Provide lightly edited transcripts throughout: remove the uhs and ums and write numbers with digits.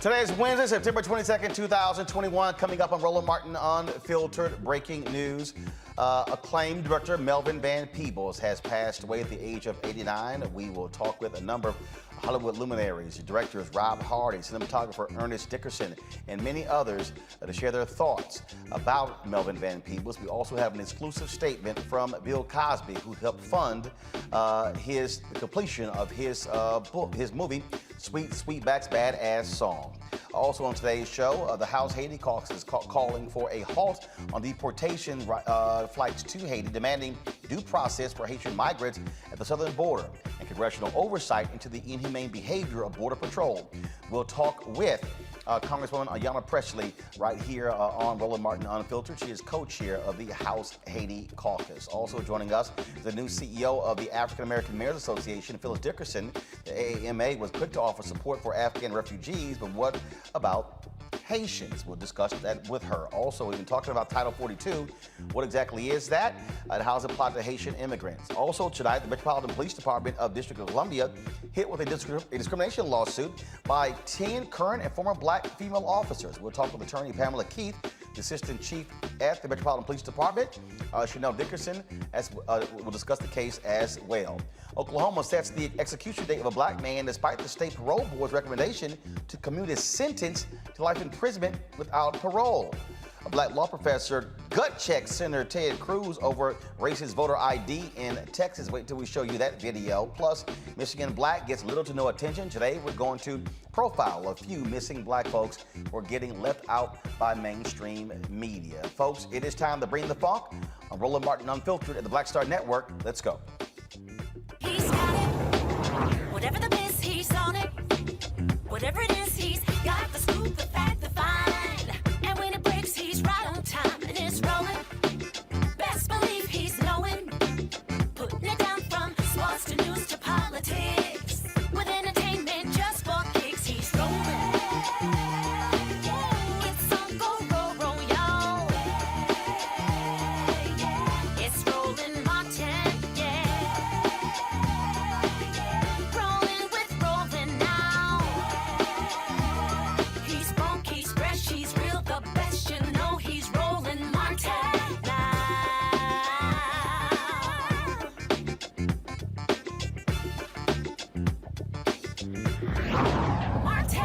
Today is Wednesday, September 22nd, 2021. Coming up on Roland Martin Unfiltered, breaking news. Acclaimed director Melvin Van Peebles has passed away at the age of 89. We will talk with a number of Hollywood luminaries, directors Rob Hardy, cinematographer Ernest Dickerson, and many others to share their thoughts about Melvin Van Peebles. We also have an exclusive statement from Bill Cosby, who helped fund the completion of his movie, Sweet Sweetback's Badass Song. Also on today's show, the House Haiti caucus is calling for a halt on deportation flights to Haiti, demanding due process for Haitian migrants at the southern border and congressional oversight into the inhumane behavior of Border Patrol. We'll talk with Congresswoman Ayanna Pressley right here on Roland Martin Unfiltered. She is co-chair of the House Haiti caucus. Also joining us is the new CEO of the African American Mayors Association, Phyllis Dickerson. The AAMA was quick to offer support for Afghan refugees, but what about Haitians? We'll discuss that with her. Also, we've been talking about Title 42. What exactly is that? And how does it apply to Haitian immigrants? Also tonight, the Metropolitan Police Department of District of Columbia hit with a discrimination lawsuit by 10 current and former black female officers. We'll talk with attorney Pamela Keith, the assistant chief at the Metropolitan Police Department. Chanel Dickerson will discuss the case as well. Oklahoma sets the execution date of a black man despite the state parole board's recommendation to commute his sentence to life imprisonment without parole. A black law professor gut-checked Senator Ted Cruz over racist voter ID in Texas. Wait till we show you that video. Plus, Michigan black gets little to no attention. Today, we're going to profile a few missing black folks who are getting left out by mainstream media. Folks, it is time to bring the funk on Roland Martin Unfiltered at the Black Star Network. Let's go. He's got it. Whatever the miss, he's on it. Whatever it is, he's got the scoop, the fact, the find. And when it breaks, he's right on time and it's rolling. Best believe he's knowing. Putting it down from sports to news to politics. With entertainment just for kicks, he's rolling. It's on go, roll, y'all. It's Roland Martin, yeah. Rolling with Roland now. He's funk, he's fresh, he's real, the best, you know he's Roland Martin now. Martin!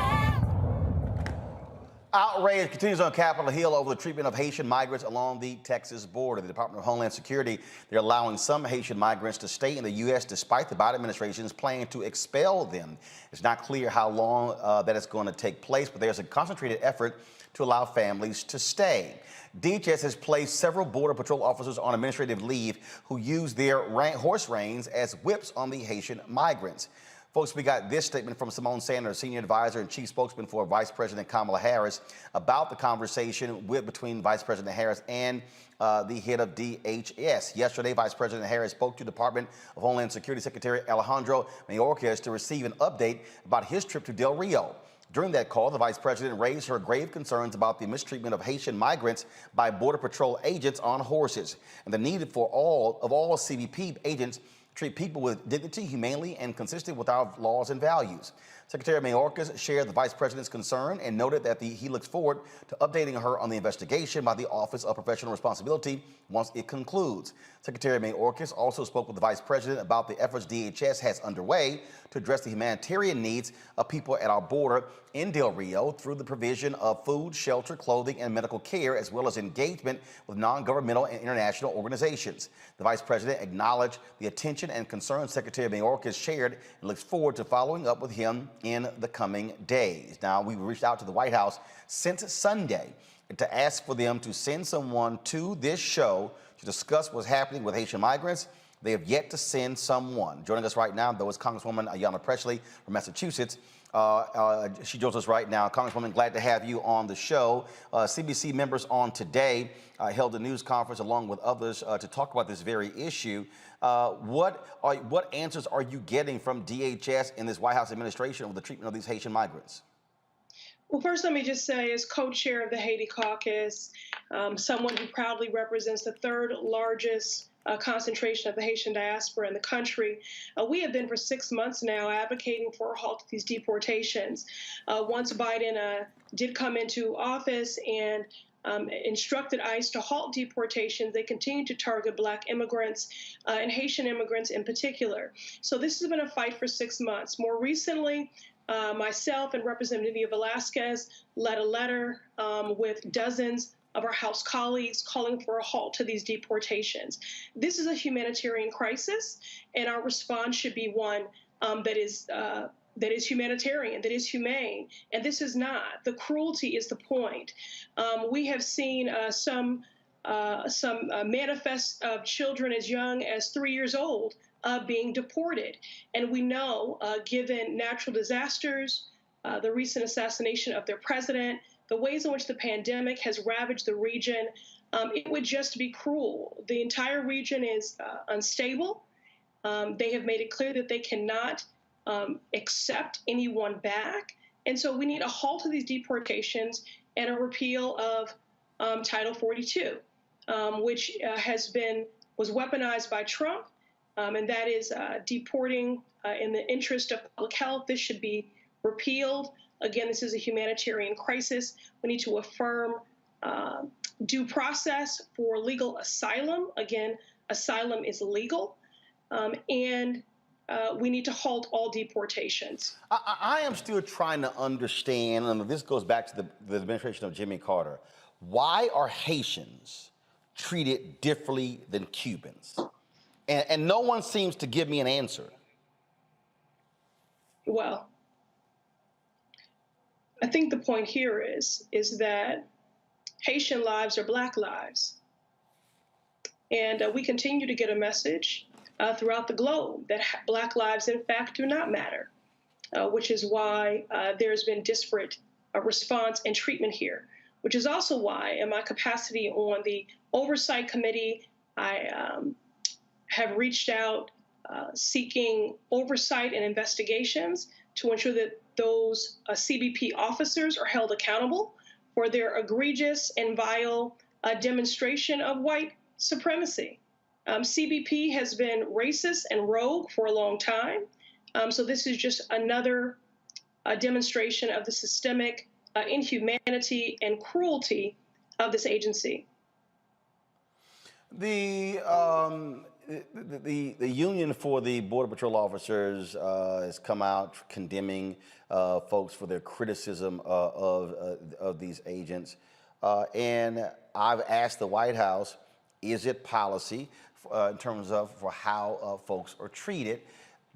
Outrage continues on Capitol Hill over the treatment of Haitian migrants along the Texas border. The Department of Homeland Security, they're allowing some Haitian migrants to stay in the U.S. despite the Biden administration's plan to expel them. It's not clear how long that is going to take place, but there's a concentrated effort to allow families to stay. DHS has placed several Border Patrol officers on administrative leave who use their horse reins as whips on the Haitian migrants. Folks, we got this statement from Simone Sanders, Senior Advisor and Chief Spokesman for Vice President Kamala Harris, about the conversation between Vice President Harris and the head of DHS. Yesterday, Vice President Harris spoke to Department of Homeland Security Secretary Alejandro Mayorkas to receive an update about his trip to Del Rio. During that call, the Vice President raised her grave concerns about the mistreatment of Haitian migrants by Border Patrol agents on horses and the need for all CBP agents treat people with dignity, humanely, and consistent with our laws and values. Secretary Mayorkas shared the Vice President's concern and noted that he looks forward to updating her on the investigation by the Office of Professional Responsibility once it concludes. Secretary Mayorkas also spoke with the Vice President about the efforts DHS has underway to address the humanitarian needs of people at our border in Del Rio through the provision of food, shelter, clothing, and medical care, as well as engagement with non-governmental and international organizations. The Vice President acknowledged the attention and concern Secretary Mayorkas shared and looks forward to following up with him in the coming days. Now, we've reached out to the White House since Sunday to ask for them to send someone to this show to discuss what's happening with Haitian migrants. They have yet to send someone. Joining us right now, though, is Congresswoman Ayanna Pressley from Massachusetts. She joins us right now. Congresswoman, glad to have you on the show. CBC members on today held a news conference along with others to talk about this very issue. What answers are you getting from DHS in this White House administration over the treatment of these Haitian migrants? Well, first, let me just say, as co-chair of the Haiti caucus, someone who proudly represents the third largest concentration of the Haitian diaspora in the country. We have been for 6 months now advocating for a halt to these deportations. Once Biden did come into office and instructed ICE to halt deportations, they continue to target Black immigrants and Haitian immigrants in particular. So this has been a fight for 6 months. More recently, myself and Representative Velasquez led a letter with dozens of our House colleagues calling for a halt to these deportations. This is a humanitarian crisis, and our response should be one that is humanitarian, that is humane, and this is not. The cruelty is the point. We have seen some manifests of children as young as 3 years old being deported, and we know, given natural disasters, the recent assassination of their president, the ways in which the pandemic has ravaged the region, it would just be cruel. The entire region is unstable. They have made it clear that they cannot accept anyone back. And so we need a halt to these deportations and a repeal of Title 42, which was weaponized by Trump, and that is deporting in the interest of public health. This should be repealed. Again, this is a humanitarian crisis. We need to affirm due process for legal asylum. Again, asylum is legal. And we need to halt all deportations. I am still trying to understand, and this goes back to the administration of Jimmy Carter. Why are Haitians treated differently than Cubans? And no one seems to give me an answer. Well, I think the point here is that Haitian lives are Black lives. And we continue to get a message throughout the globe that Black lives, in fact, do not matter, which is why there's been disparate response and treatment here, which is also why, in my capacity on the Oversight Committee, I have reached out seeking oversight and investigations to ensure that those CBP officers are held accountable for their egregious and vile demonstration of white supremacy. CBP has been racist and rogue for a long time. So this is just another demonstration of the systemic inhumanity and cruelty of this agency. The union for the Border Patrol officers has come out condemning folks for their criticism of these agents. And I've asked the White House, is it policy in terms of for how folks are treated,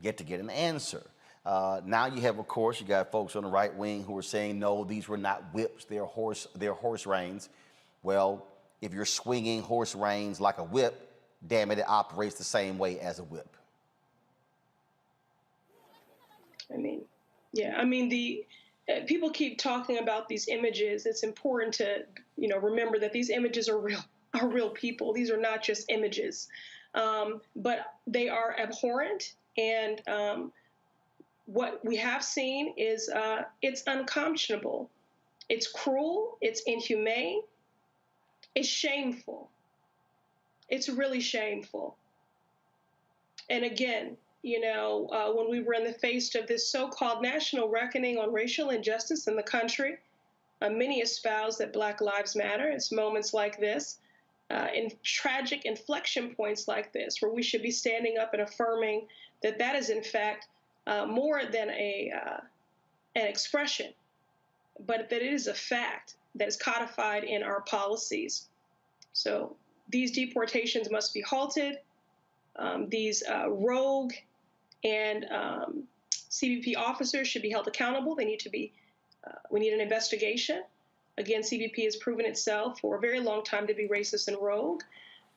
yet to get an answer. Now you have, of course, you got folks on the right wing who are saying, no, these were not whips, they're horse reins. Well, if you're swinging horse reins like a whip, damn it, it operates the same way as a whip. People keep talking about these images. It's important to, remember that these images are real people. These are not just images, but they are abhorrent. And what we have seen is it's unconscionable. It's cruel. It's inhumane. It's shameful. It's really shameful. And again, when we were in the face of this so-called national reckoning on racial injustice in the country, many espouse that Black Lives Matter. It's moments like this, in tragic inflection points like this, where we should be standing up and affirming that that is, in fact, more than an expression, but that it is a fact that is codified in our policies. So these deportations must be halted. These rogue and CBP officers should be held accountable. They need to be. We need an investigation. Again, CBP has proven itself for a very long time to be racist and rogue.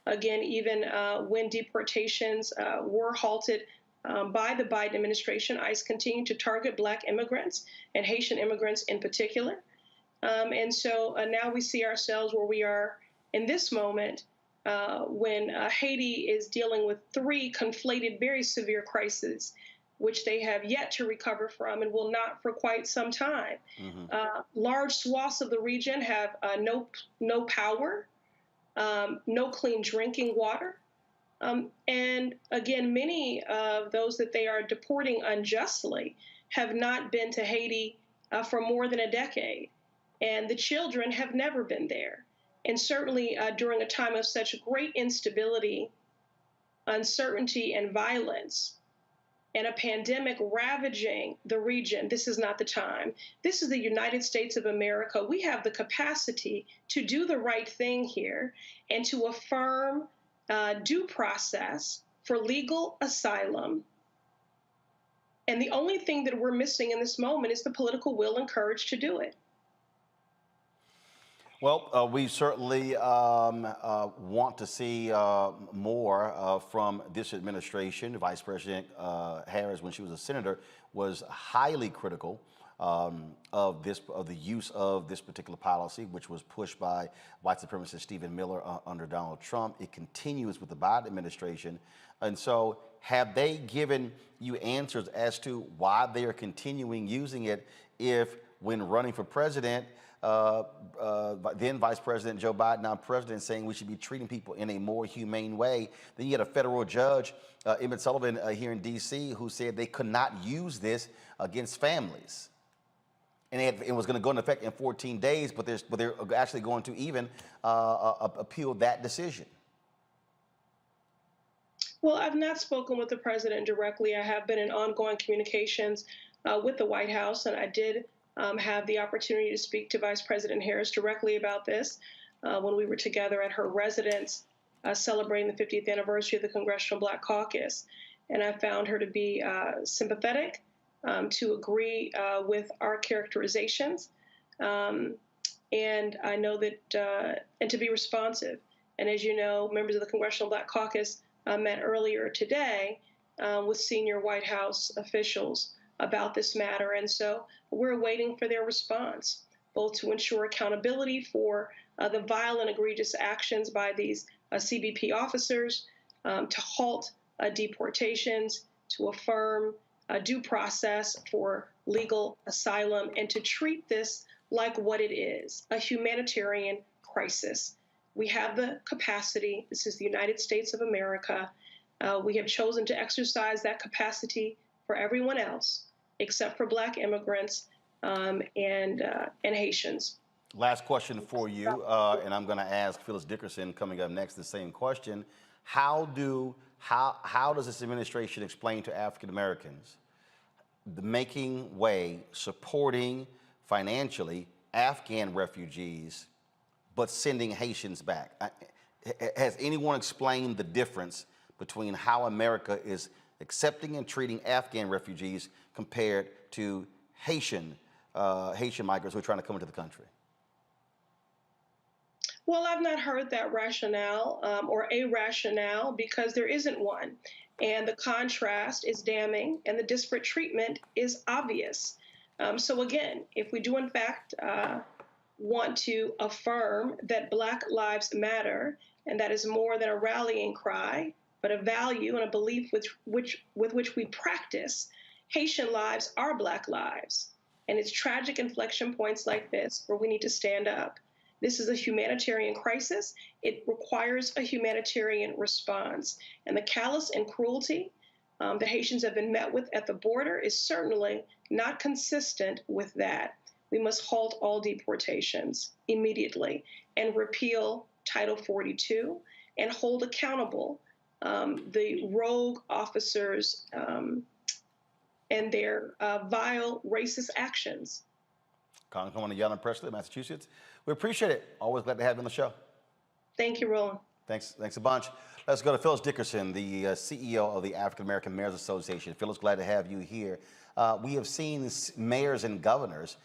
Again, even when deportations were halted by the Biden administration, ICE continued to target Black immigrants and Haitian immigrants in particular. And so now we see ourselves where we are in this moment when Haiti is dealing with three conflated, very severe crises, which they have yet to recover from and will not for quite some time. Mm-hmm. Large swaths of the region have no power, no clean drinking water, And again, many of those that they are deporting unjustly have not been to Haiti for more than a decade. And the children have never been there. And certainly during a time of such great instability, uncertainty, and violence, and a pandemic ravaging the region, this is not the time. This is the United States of America. We have the capacity to do the right thing here and to affirm due process for legal asylum. And the only thing that we're missing in this moment is the political will and courage to do it. Well, we certainly want to see more from this administration. Vice President Harris, when she was a senator, was highly critical of the use of this particular policy, which was pushed by white supremacist Stephen Miller under Donald Trump. It continues with the Biden administration. And so have they given you answers as to why they are continuing using it if, when running for president, then Vice President Joe Biden, now President, saying we should be treating people in a more humane way? Then you had a federal judge, Emmett Sullivan, here in D.C., who said they could not use this against families. And it was going to go into effect in 14 days, but they're actually going to even appeal that decision. Well, I've not spoken with the president directly. I have been in ongoing communications with the White House, and I did have the opportunity to speak to Vice President Harris directly about this when we were together at her residence celebrating the 50th anniversary of the Congressional Black Caucus. And I found her to be sympathetic, to agree with our characterizations, and I know that, and to be responsive. And as you know, members of the Congressional Black Caucus met earlier today with senior White House officials about this matter. And so we're waiting for their response, both to ensure accountability for the vile and egregious actions by these CBP officers, to halt deportations, to affirm due process for legal asylum, and to treat this like what it is, a humanitarian crisis. We have the capacity. This is the United States of America. We have chosen to exercise that capacity for everyone else, except for Black immigrants and Haitians. Last question for you, and I'm going to ask Phyllis Dickerson coming up next the same question. How does this administration explain to African Americans the making way, supporting financially Afghan refugees, but sending Haitians back? Has anyone explained the difference between how America is accepting and treating Afghan refugees compared to Haitian migrants who are trying to come into the country? Well, I've not heard that rationale or a rationale, because there isn't one. And the contrast is damning and the disparate treatment is obvious. So again, if we do in fact want to affirm that Black lives matter, and that is more than a rallying cry, but a value and a belief with which we practice, Haitian lives are Black lives. And it's tragic inflection points like this where we need to stand up. This is a humanitarian crisis. It requires a humanitarian response. And the callous and cruelty that Haitians have been met with at the border is certainly not consistent with that. We must halt all deportations immediately and repeal Title 42 and hold accountable the rogue officers and their vile racist actions. Congresswoman Ayanna Pressley, Massachusetts. We appreciate it. Always glad to have you on the show. Thank you, Roland. Thanks a bunch. Let's go to Phyllis Dickerson, the CEO of the African American Mayors Association. Phyllis, glad to have you here. We have seen mayors and governors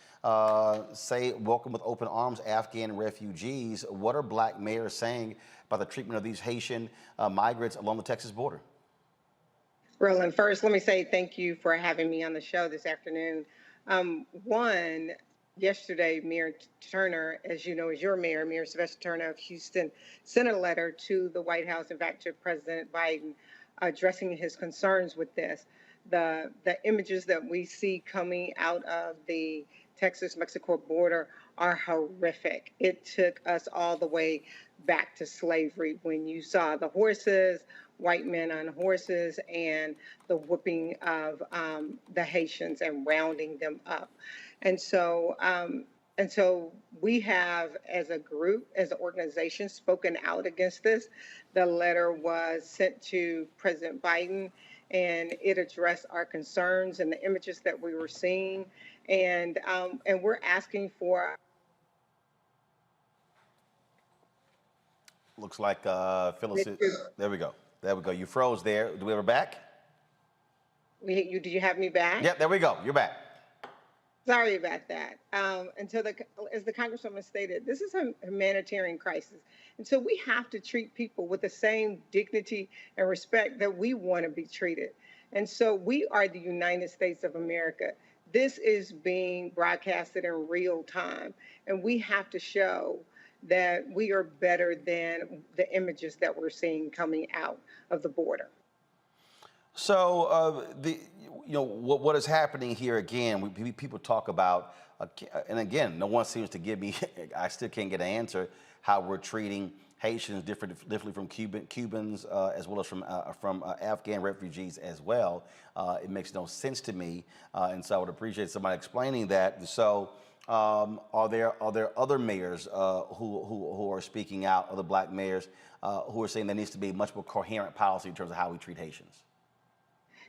say welcome with open arms Afghan refugees. What are Black mayors saying about the treatment of these Haitian migrants along the Texas border? Roland, first, let me say thank you for having me on the show this afternoon. Yesterday, Mayor Turner, as you know, is your mayor, Mayor Sylvester Turner of Houston, sent a letter to the White House, in fact, to President Biden, addressing his concerns with this. The images that we see coming out of the Texas-Mexico border are horrific. It took us all the way back to slavery when you saw the horses, white men on horses and the whooping of the Haitians and rounding them up. And so, and so we have, as a group, as an organization, spoken out against this. The letter was sent to President Biden, and it addressed our concerns and the images that we were seeing. And we're asking for. Looks like Phyllis. There we go. There we go. You froze there. Do we have her back? Do you have me back? Yep, there we go. You're back. Sorry about that. And so, as the Congresswoman stated, this is a humanitarian crisis. And so we have to treat people with the same dignity and respect that we want to be treated. And so we are the United States of America. This is being broadcasted in real time. And we have to show that we are better than the images that we're seeing coming out of the border. So what is happening here again? People talk about, and again, no one seems to give me. I still can't get an answer how we're treating Haitians differently from Cubans as well as from Afghan refugees as well. It makes no sense to me, and so I would appreciate somebody explaining that. So. Are there other mayors who are speaking out, other black mayors who are saying there needs to be much more coherent policy in terms of how we treat Haitians?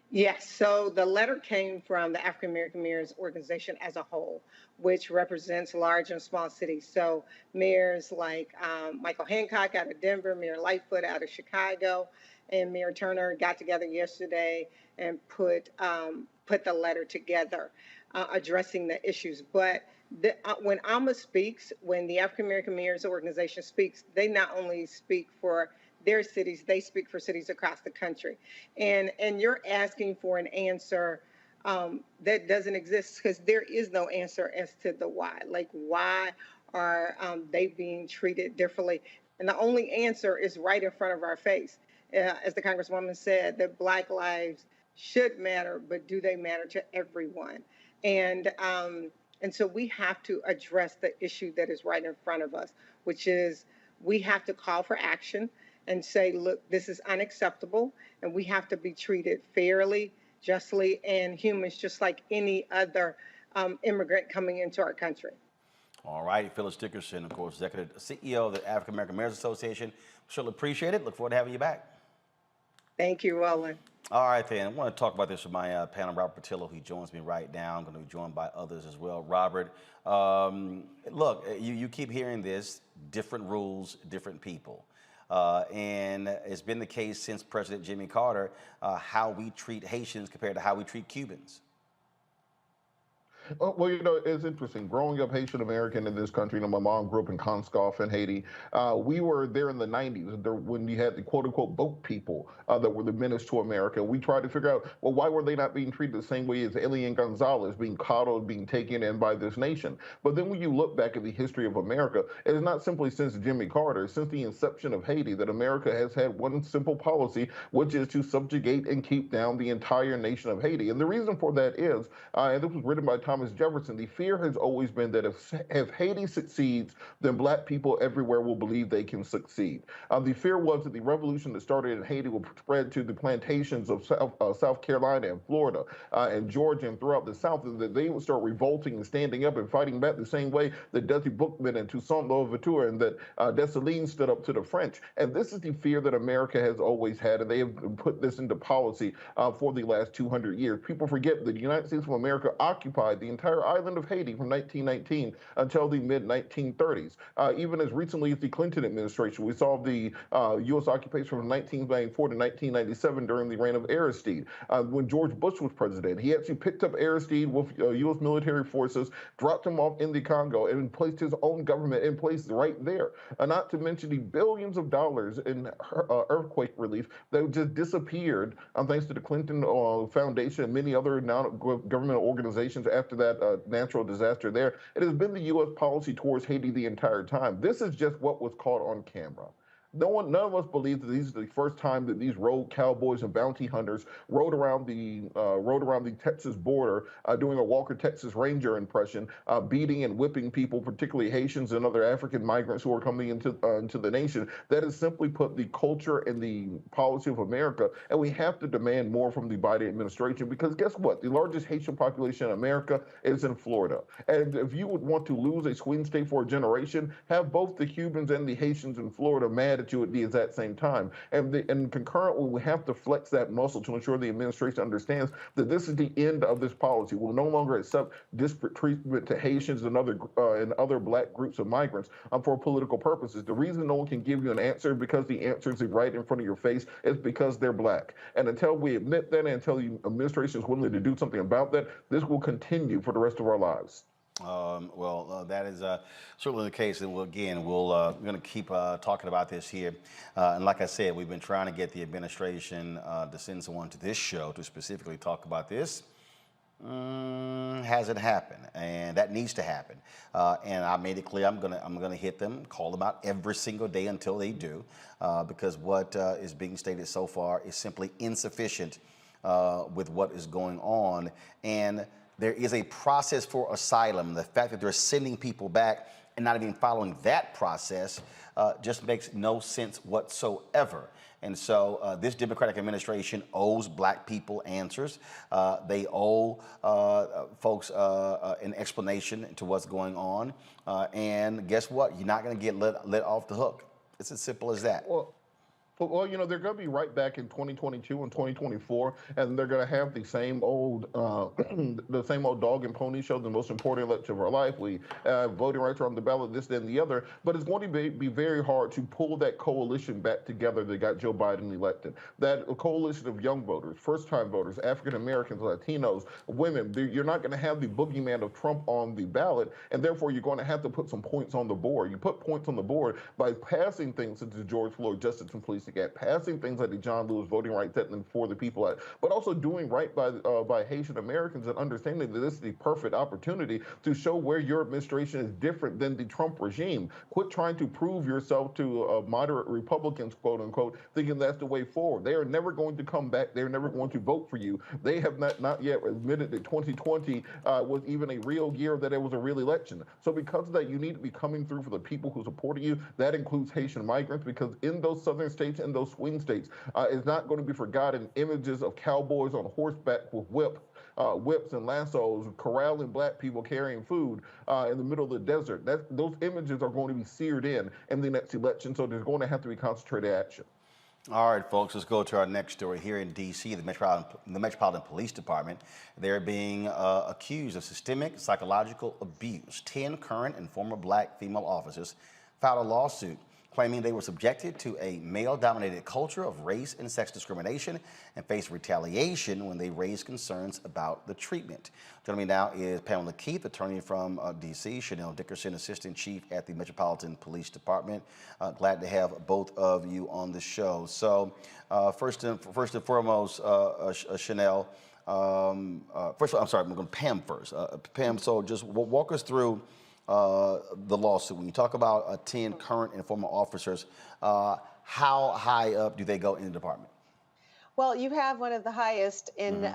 Yes, so the letter came from the African American Mayors Organization as a whole, which represents large and small cities. So mayors like Michael Hancock out of Denver, Mayor Lightfoot out of Chicago, and Mayor Turner got together yesterday and put the letter together addressing the issues. But when AMA speaks, when the African American Mayors Organization speaks, they not only speak for their cities, they speak for cities across the country. And you're asking for an answer that doesn't exist, because there is no answer as to the why. Like, why are they being treated differently? And the only answer is right in front of our face. As the Congresswoman said, that Black lives should matter, but do they matter to everyone? And so we have to address the issue that is right in front of us, which is we have to call for action and say, look, this is unacceptable, and we have to be treated fairly, justly, and humans, just like any other immigrant coming into our country. All right, Phyllis Dickerson, of course, Executive CEO of the African American Mayors Association. Surely appreciate it. Look forward to having you back. Thank you, Roland. All right, then. I want to talk about this with my panel, Robert Patillo, who joins me right now. I'm going to be joined by others as well. Robert, look, you keep hearing this, different rules, different people. And it's been the case since President Jimmy Carter, how we treat Haitians compared to how we treat Cubans. Well, it's interesting. Growing up Haitian American in this country, my mom grew up in Conscoff in Haiti. We were there in the 90s when you had the quote-unquote boat people that were the menace to America. We tried to figure out, well, why were they not being treated the same way as Elian Gonzalez, being coddled, being taken in by this nation? But then when you look back at the history of America, it is not simply since Jimmy Carter, since the inception of Haiti, that America has had one simple policy, which is to subjugate and keep down the entire nation of Haiti. And the reason for that is, and this was written by Thomas Jefferson, the fear has always been that if Haiti succeeds, then black people everywhere will believe they can succeed. The fear was that the revolution that started in Haiti would spread to the plantations of South Carolina and Florida and Georgia and throughout the South, and that they would start revolting and standing up and fighting back the same way that Desi Boukman and Toussaint Louverture and that Dessalines stood up to the French. And this is the fear that America has always had, and they have put this into policy for the last 200 years. People forget that the United States of America occupied the entire island of Haiti from 1919 until the mid-1930s. Even as recently as the Clinton administration, we saw the U.S. occupation from 1994 to 1997 during the reign of Aristide. When George Bush was president, he actually picked up Aristide with U.S. military forces, dropped him off in the Congo, and placed his own government in place right there. Not to mention the billions of dollars in earthquake relief that just disappeared thanks to the Clinton Foundation and many other non-government organizations after that natural disaster there. It has been the U.S. policy towards Haiti the entire time. This is just what was caught on camera. None of us believe that these are the first time that these rogue cowboys and bounty hunters rode around the Texas border, doing a Walker Texas Ranger impression, beating and whipping people, particularly Haitians and other African migrants who are coming into the nation. That has simply put the culture and the policy of America, and we have to demand more from the Biden administration, because guess what? The largest Haitian population in America is in Florida. And if you would want to lose a swing state for a generation, have both the Cubans and the Haitians in Florida mad at you at the exact same time. And concurrently, we have to flex that muscle to ensure the administration understands that this is the end of this policy. We'll no longer accept disparate treatment to Haitians and other black groups of migrants for political purposes. The reason no one can give you an answer because the answer is right in front of your face is because they're black. And until we admit that, and until the administration is willing to do something about that, this will continue for the rest of our lives. That is certainly the case, and we're going to keep talking about this here. And like I said, we've been trying to get the administration to send someone to this show to specifically talk about this. Hasn't happened, and that needs to happen. And I made it clear I'm gonna hit them, call them out every single day until they do, because what is being stated so far is simply insufficient with what is going on. And there is a process for asylum. The fact that they're sending people back and not even following that process just makes no sense whatsoever. And so this Democratic administration owes black people answers. They owe folks an explanation to what's going on. And guess what? You're not going to get let off the hook. It's as simple as that. Well, they're going to be right back in 2022 and 2024, and they're going to have the same old, the same old dog and pony show. The most important election of our life. Voting rights are on the ballot, this, that, and the other. But it's going to be very hard to pull that coalition back together that got Joe Biden elected. That coalition of young voters, first-time voters, African Americans, Latinos, women. You're not going to have the boogeyman of Trump on the ballot, and therefore you're going to have to put some points on the board. You put points on the board by passing things such as George Floyd Justice and Police Act, passing things like the John Lewis Voting Rights Act and For the People Act, but also doing right by Haitian Americans and understanding that this is the perfect opportunity to show where your administration is different than the Trump regime. Quit trying to prove yourself to moderate Republicans, quote unquote, thinking that's the way forward. They are never going to come back. They're never going to vote for you. They have not yet admitted that 2020 was even a real year, that it was a real election. So because of that, you need to be coming through for the people who supported you. That includes Haitian migrants, because in those southern states, in those swing states, is not going to be forgotten images of cowboys on horseback with whips and lassos corralling black people carrying food in the middle of the desert. Those images are going to be seared in the next election, so there's going to have to be concentrated action. All right, folks, let's go to our next story. Here in D.C., the Metropolitan Police Department, they're being accused of systemic psychological abuse. 10 current and former black female officers filed a lawsuit claiming they were subjected to a male-dominated culture of race and sex discrimination and faced retaliation when they raised concerns about the treatment. Joining me now is Pamela Keith, attorney from D.C., Chanel Dickerson, assistant chief at the Metropolitan Police Department. Glad to have both of you on the show. So first and foremost, Chanel, first of all, I'm sorry, I'm going to Pam first. Pam, so just walk us through the lawsuit. When you talk about 10 current and former officers, how high up do they go in the department? Well, you have one of the highest in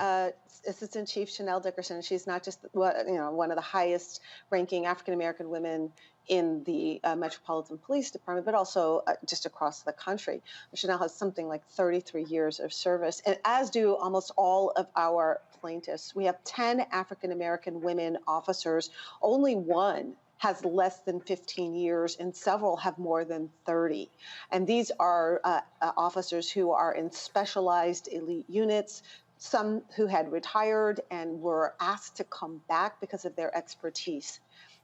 Assistant Chief Chanel Dickerson. She's not just one of the highest ranking African American women in the Metropolitan Police Department, but also just across the country. Chanel has something like 33 years of service, and as do almost all of our plaintiffs. We have 10 African American women officers. Only one has less than 15 years, and several have more than 30. And these are officers who are in specialized elite units, some who had retired and were asked to come back because of their expertise.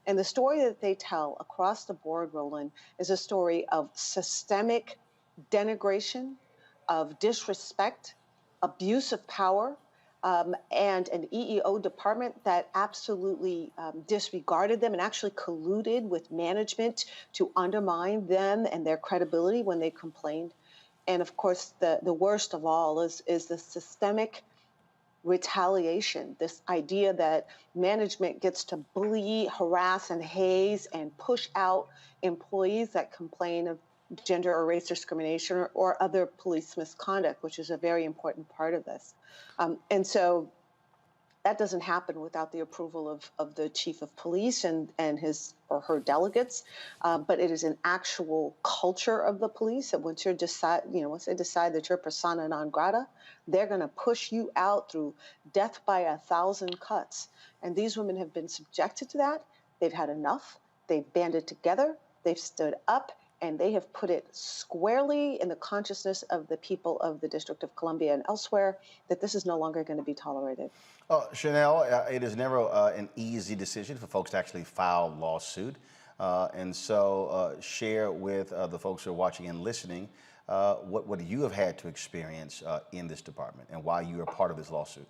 And the story that they tell across the board, Roland, is a story of systemic denigration, of disrespect, abuse of power, and an EEO department that absolutely disregarded them and actually colluded with management to undermine them and their credibility when they complained. And of course, the worst of all is the systemic retaliation, this idea that management gets to bully, harass, and haze and push out employees that complain of gender or race discrimination or other police misconduct, which is a very important part of this. And so that doesn't happen without the approval of the chief of police and his or her delegates. But it is an actual culture of the police that once once they decide that you're persona non grata, they're going to push you out through death by 1,000 cuts. And these women have been subjected to that. They've had enough. They've banded together. They've stood up. And they have put it squarely in the consciousness of the people of the District of Columbia and elsewhere that this is no longer going to be tolerated. Chanel, it is never an easy decision for folks to actually file a lawsuit. And so share with the folks who are watching and listening what you have had to experience in this department and why you are part of this lawsuit.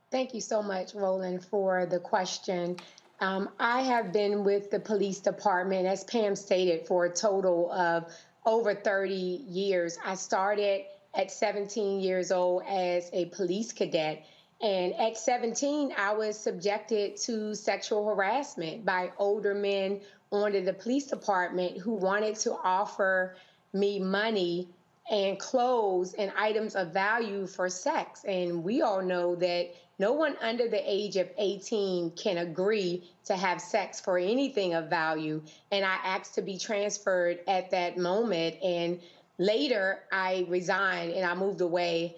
Thank you so much, Roland, for the question. I have been with the police department, as Pam stated, for a total of over 30 years. I started at 17 years old as a police cadet. And at 17, I was subjected to sexual harassment by older men under the police department who wanted to offer me money and clothes and items of value for sex. And we all know that no one under the age of 18 can agree to have sex for anything of value. And I asked to be transferred at that moment. And later I resigned and I moved away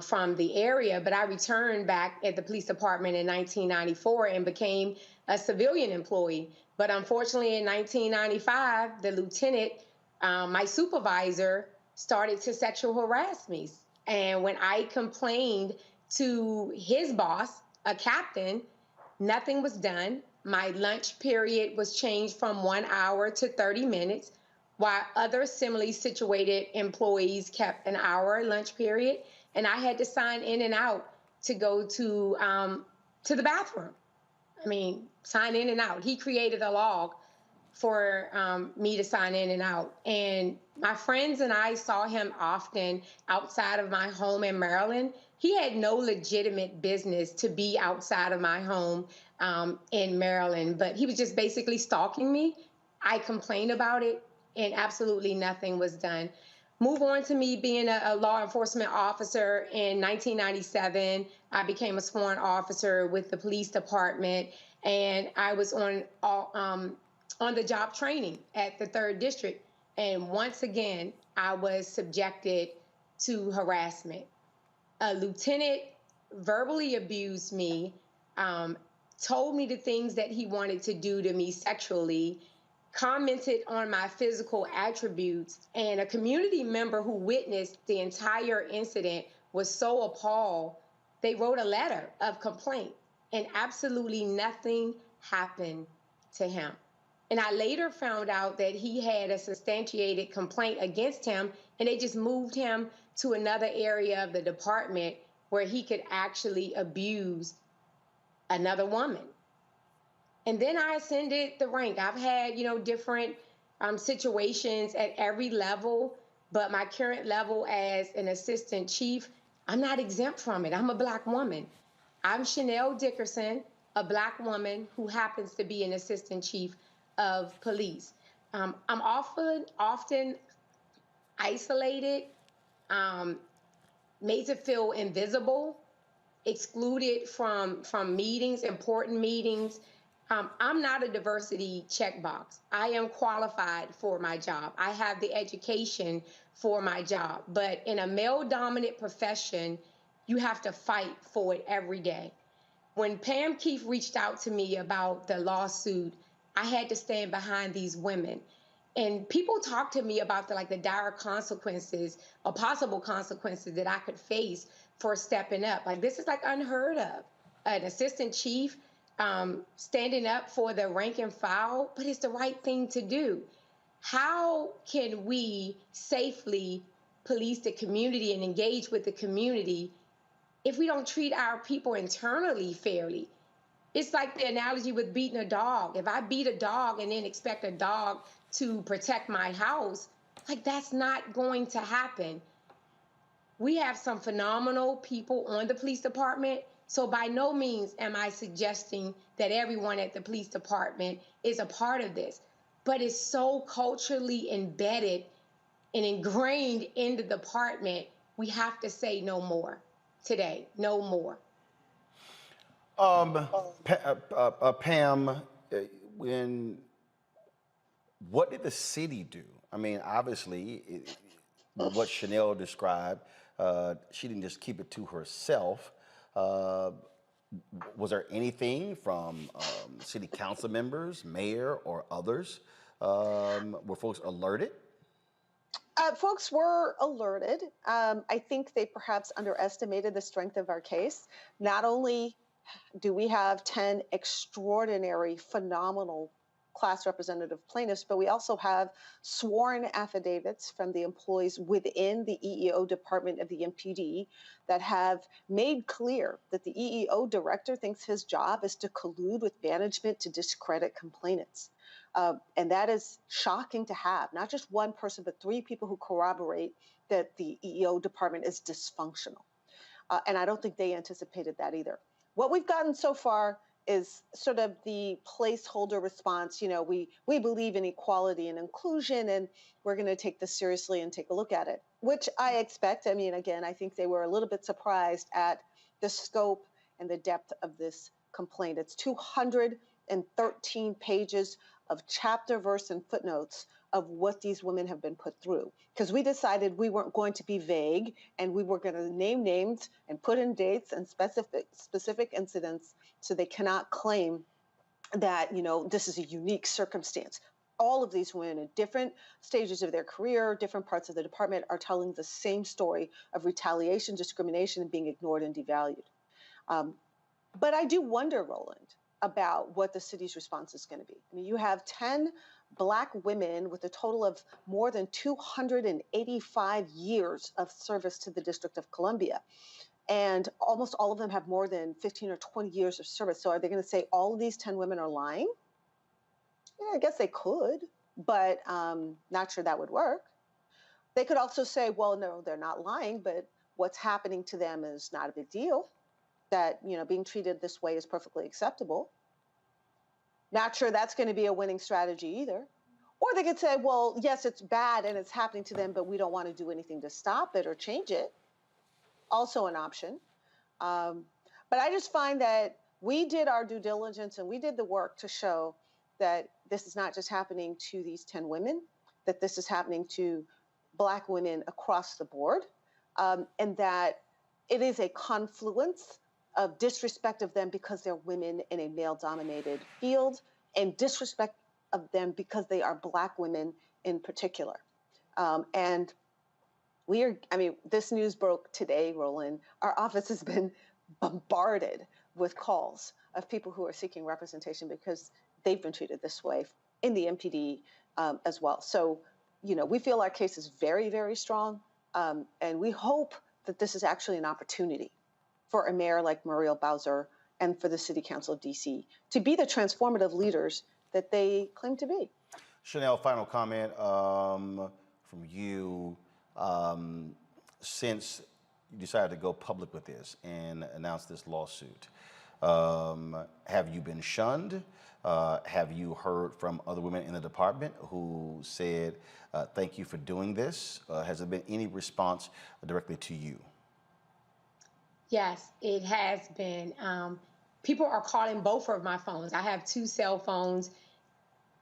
from the area, but I returned back at the police department in 1994 and became a civilian employee. But unfortunately in 1995, the lieutenant, my supervisor, started to sexual harass me. And when I complained to his boss, a captain, nothing was done. My lunch period was changed from 1 hour to 30 minutes, while other similarly situated employees kept an hour lunch period. And I had to sign in and out to go to the bathroom. I mean, sign in and out. He created a log for me to sign in and out. And my friends and I saw him often outside of my home in Maryland. He had no legitimate business to be outside of my home in Maryland, but he was just basically stalking me. I complained about it and absolutely nothing was done. Move on to me being a law enforcement officer in 1997. I became a sworn officer with the police department, and I was on the job training at the 3rd District. And once again, I was subjected to harassment. A lieutenant verbally abused me, told me the things that he wanted to do to me sexually, commented on my physical attributes, and a community member who witnessed the entire incident was so appalled, they wrote a letter of complaint, and absolutely nothing happened to him. And I later found out that he had a substantiated complaint against him, and they just moved him to another area of the department where he could actually abuse another woman. And then I ascended the rank. I've had, different situations at every level, but my current level as an assistant chief, I'm not exempt from it. I'm a Black woman. I'm Chanel Dickerson, a Black woman who happens to be an assistant chief of police. I'm often isolated, made to feel invisible, excluded from meetings, important meetings. I'm not a diversity checkbox. I am qualified for my job. I have the education for my job. But in a male-dominant profession, you have to fight for it every day. When Pam Keefe reached out to me about the lawsuit, I had to stand behind these women. And people talk to me about the dire consequences or possible consequences that I could face for stepping up. This is unheard of. An assistant chief standing up for the rank and file, but it's the right thing to do. How can we safely police the community and engage with the community if we don't treat our people internally fairly? It's like the analogy with beating a dog. If I beat a dog and then expect a dog to protect my house, that's not going to happen. We have some phenomenal people on the police department. So by no means am I suggesting that everyone at the police department is a part of this. but it's so culturally embedded and ingrained in the department. We have to say no more today, no more. Pam, what did the city do? I mean, obviously, what Chanel described, she didn't just keep it to herself. Was there anything from city council members, mayor, or others? Were folks alerted? Folks were alerted. I think they perhaps underestimated the strength of our case. Not only do we have 10 extraordinary, phenomenal class representative plaintiffs, but we also have sworn affidavits from the employees within the EEO department of the MPD that have made clear that the EEO director thinks his job is to collude with management to discredit complainants. And that is shocking to have, not just one person, but 3 people who corroborate that the EEO department is dysfunctional. And I don't think they anticipated that either. What we've gotten so far is sort of the placeholder response. You know, we believe in equality and inclusion, and we're going to take this seriously and take a look at it, which I expect. I mean, again, I think they were a little bit surprised at the scope and the depth of this complaint. It's 213 pages of chapter, verse, and footnotes of what these women have been put through. Because we decided we weren't going to be vague, and we were going to name names and put in dates and specific incidents, so they cannot claim that, you know, this is a unique circumstance. All of these women at different stages of their career, different parts of the department, are telling the same story of retaliation, discrimination, and being ignored and devalued. But I do wonder, Roland, about what the city's response is going to be. I mean, you have 10 Black women with a total of more than 285 years of service to the District of Columbia. And almost all of them have more than 15 or 20 years of service. So are they going to say all of these 10 women are lying? Yeah, I guess they could, but not sure that would work. They could also say, well, no, they're not lying, but what's happening to them is not a big deal. That, you know, being treated this way is perfectly acceptable. Not sure that's going to be a winning strategy either. Or they could say, well, yes, it's bad and it's happening to them, but we don't want to do anything to stop it or change it. Also an option. But I just find that we did our due diligence and we did the work to show that this is not just happening to these 10 women, that this is happening to Black women across the board, and that it is a confluence of disrespect of them because they're women in a male-dominated field, and disrespect of them because they are Black women in particular. And this news broke today, Roland. Our office has been bombarded with calls of people who are seeking representation because they've been treated this way in the MPD as well. So, you know, we feel our case is very, very strong, and we hope that this is actually an opportunity for a mayor like Muriel Bowser and for the City Council of DC to be the transformative leaders that they claim to be. Chanel, final comment from you. Since you decided to go public with this and announce this lawsuit, have you been shunned? Have you heard from other women in the department who said, thank you for doing this? Has there been any response directly to you? Yes, it has been. People are calling both of my phones. I have 2 cell phones.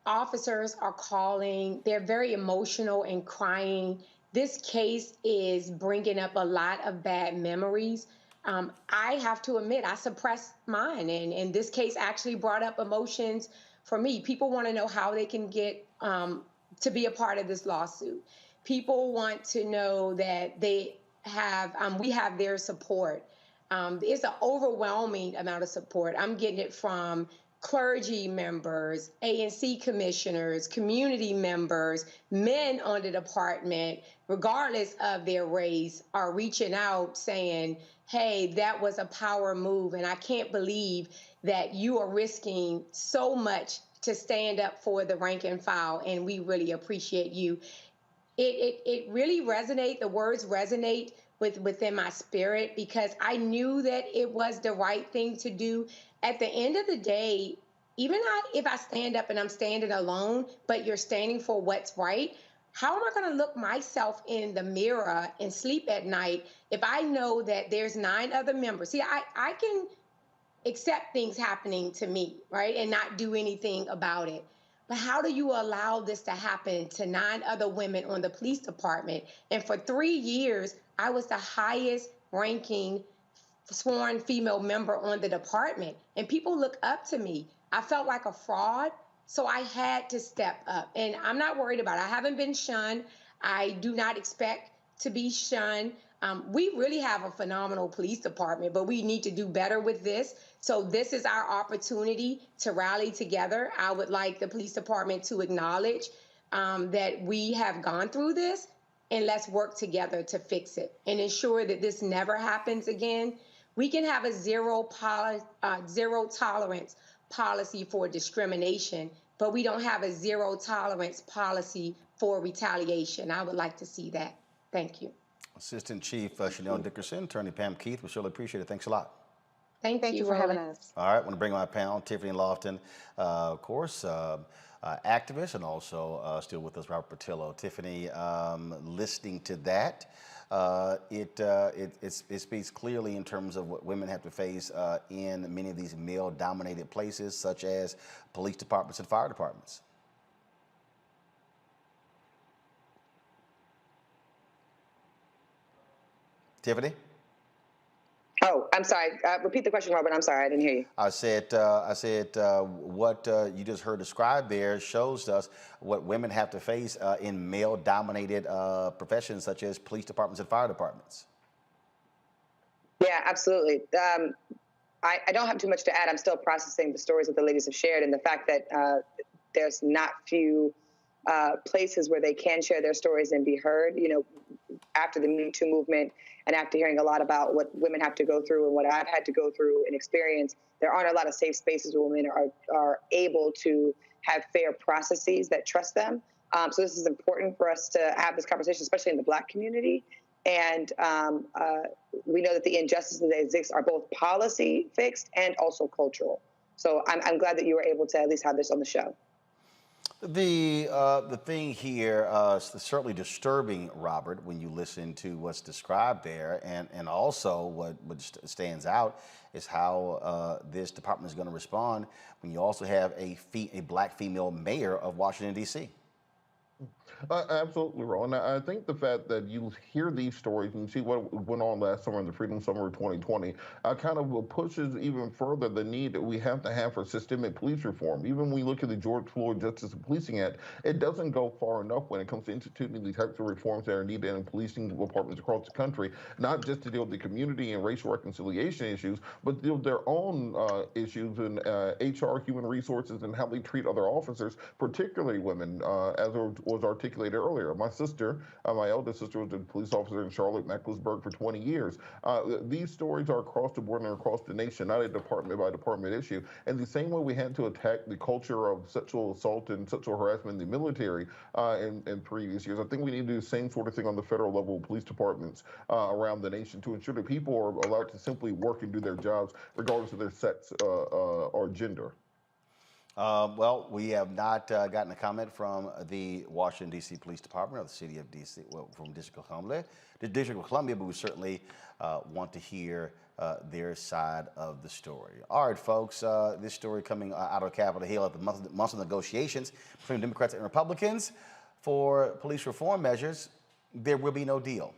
Officers are calling. They're very emotional and crying. This case is bringing up a lot of bad memories. I have to admit, I suppressed mine, and this case actually brought up emotions for me. People want to know how they can get to be a part of this lawsuit. People want to know that they have, we have their support. It's an overwhelming amount of support. I'm getting it from clergy members, ANC commissioners, community members, men on the department, regardless of their race, are reaching out saying, hey, that was a power move, and I can't believe that you are risking so much to stand up for the rank and file, and we really appreciate you. It really resonates, the words resonate within my spirit, because I knew that it was the right thing to do. At the end of the day, if I stand up and I'm standing alone, but you're standing for what's right, how am I going to look myself in the mirror and sleep at night if I know that there's 9 other members? See, I can accept things happening to me, right, and not do anything about it. But how do you allow this to happen to 9 other women on the police department? And for 3 years, I was the highest ranking sworn female member on the department, and people look up to me. I felt like a fraud, so I had to step up. And I'm not worried about it. I haven't been shunned. I do not expect to be shunned. We really have a phenomenal police department, but we need to do better with this. So this is our opportunity to rally together. I would like the police department to acknowledge that we have gone through this, and let's work together to fix it and ensure that this never happens again. We can have a zero tolerance policy for discrimination, but we don't have a zero tolerance policy for retaliation. I would like to see that. Thank you. Assistant Chief Chanel Dickerson, Attorney Pam Keith, we surely appreciate it. Thanks a lot. Thank you for having us. All right, I want to bring my panel, Tiffany Lofton, of course, activist, and also still with us, Robert Patillo. Tiffany, listening to that, it speaks clearly in terms of what women have to face in many of these male-dominated places, such as police departments and fire departments. Tiffany? Oh, I'm sorry. Repeat the question, Robert. I'm sorry. I didn't hear you. I said what you just heard described there shows us what women have to face in male-dominated professions such as police departments and fire departments. Yeah, absolutely. I don't have too much to add. I'm still processing the stories that the ladies have shared, and the fact that there's not few places where they can share their stories and be heard. You know, after the Me Too movement and after hearing a lot about what women have to go through and what I've had to go through and experience, there aren't a lot of safe spaces where women are able to have fair processes that trust them. So this is important for us to have this conversation, especially in the Black community. And we know that the injustices that exist are both policy fixed and also cultural. So I'm glad that you were able to at least have this on the show. The thing here is certainly disturbing, Robert, when you listen to what's described there, and also what stands out is how this department is going to respond when you also have a Black female mayor of Washington, D.C. Absolutely, Ron. I think the fact that you hear these stories and see what went on last summer in the Freedom Summer of 2020 kind of pushes even further the need that we have to have for systemic police reform. Even when we look at the George Floyd Justice and Policing Act, it doesn't go far enough when it comes to instituting these types of reforms that are needed in policing departments across the country, not just to deal with the community and racial reconciliation issues, but to deal with their own issues in HR, human resources, and how they treat other officers, particularly women, as was articulated earlier. My sister, my eldest sister, was a police officer in Charlotte, Mecklenburg for 20 years. These stories are across the board and across the nation, not a department by department issue. And the same way we had to attack the culture of sexual assault and sexual harassment in the military in previous years, I think we need to do the same sort of thing on the federal level of police departments around the nation to ensure that people are allowed to simply work and do their jobs regardless of their sex or gender. Well, we have not gotten a comment from the Washington, D.C. Police Department or the City of D.C., well, from District of Columbia, but we certainly want to hear their side of the story. All right, folks, this story coming out of Capitol Hill at the months of negotiations between Democrats and Republicans for police reform measures. There will be no deal.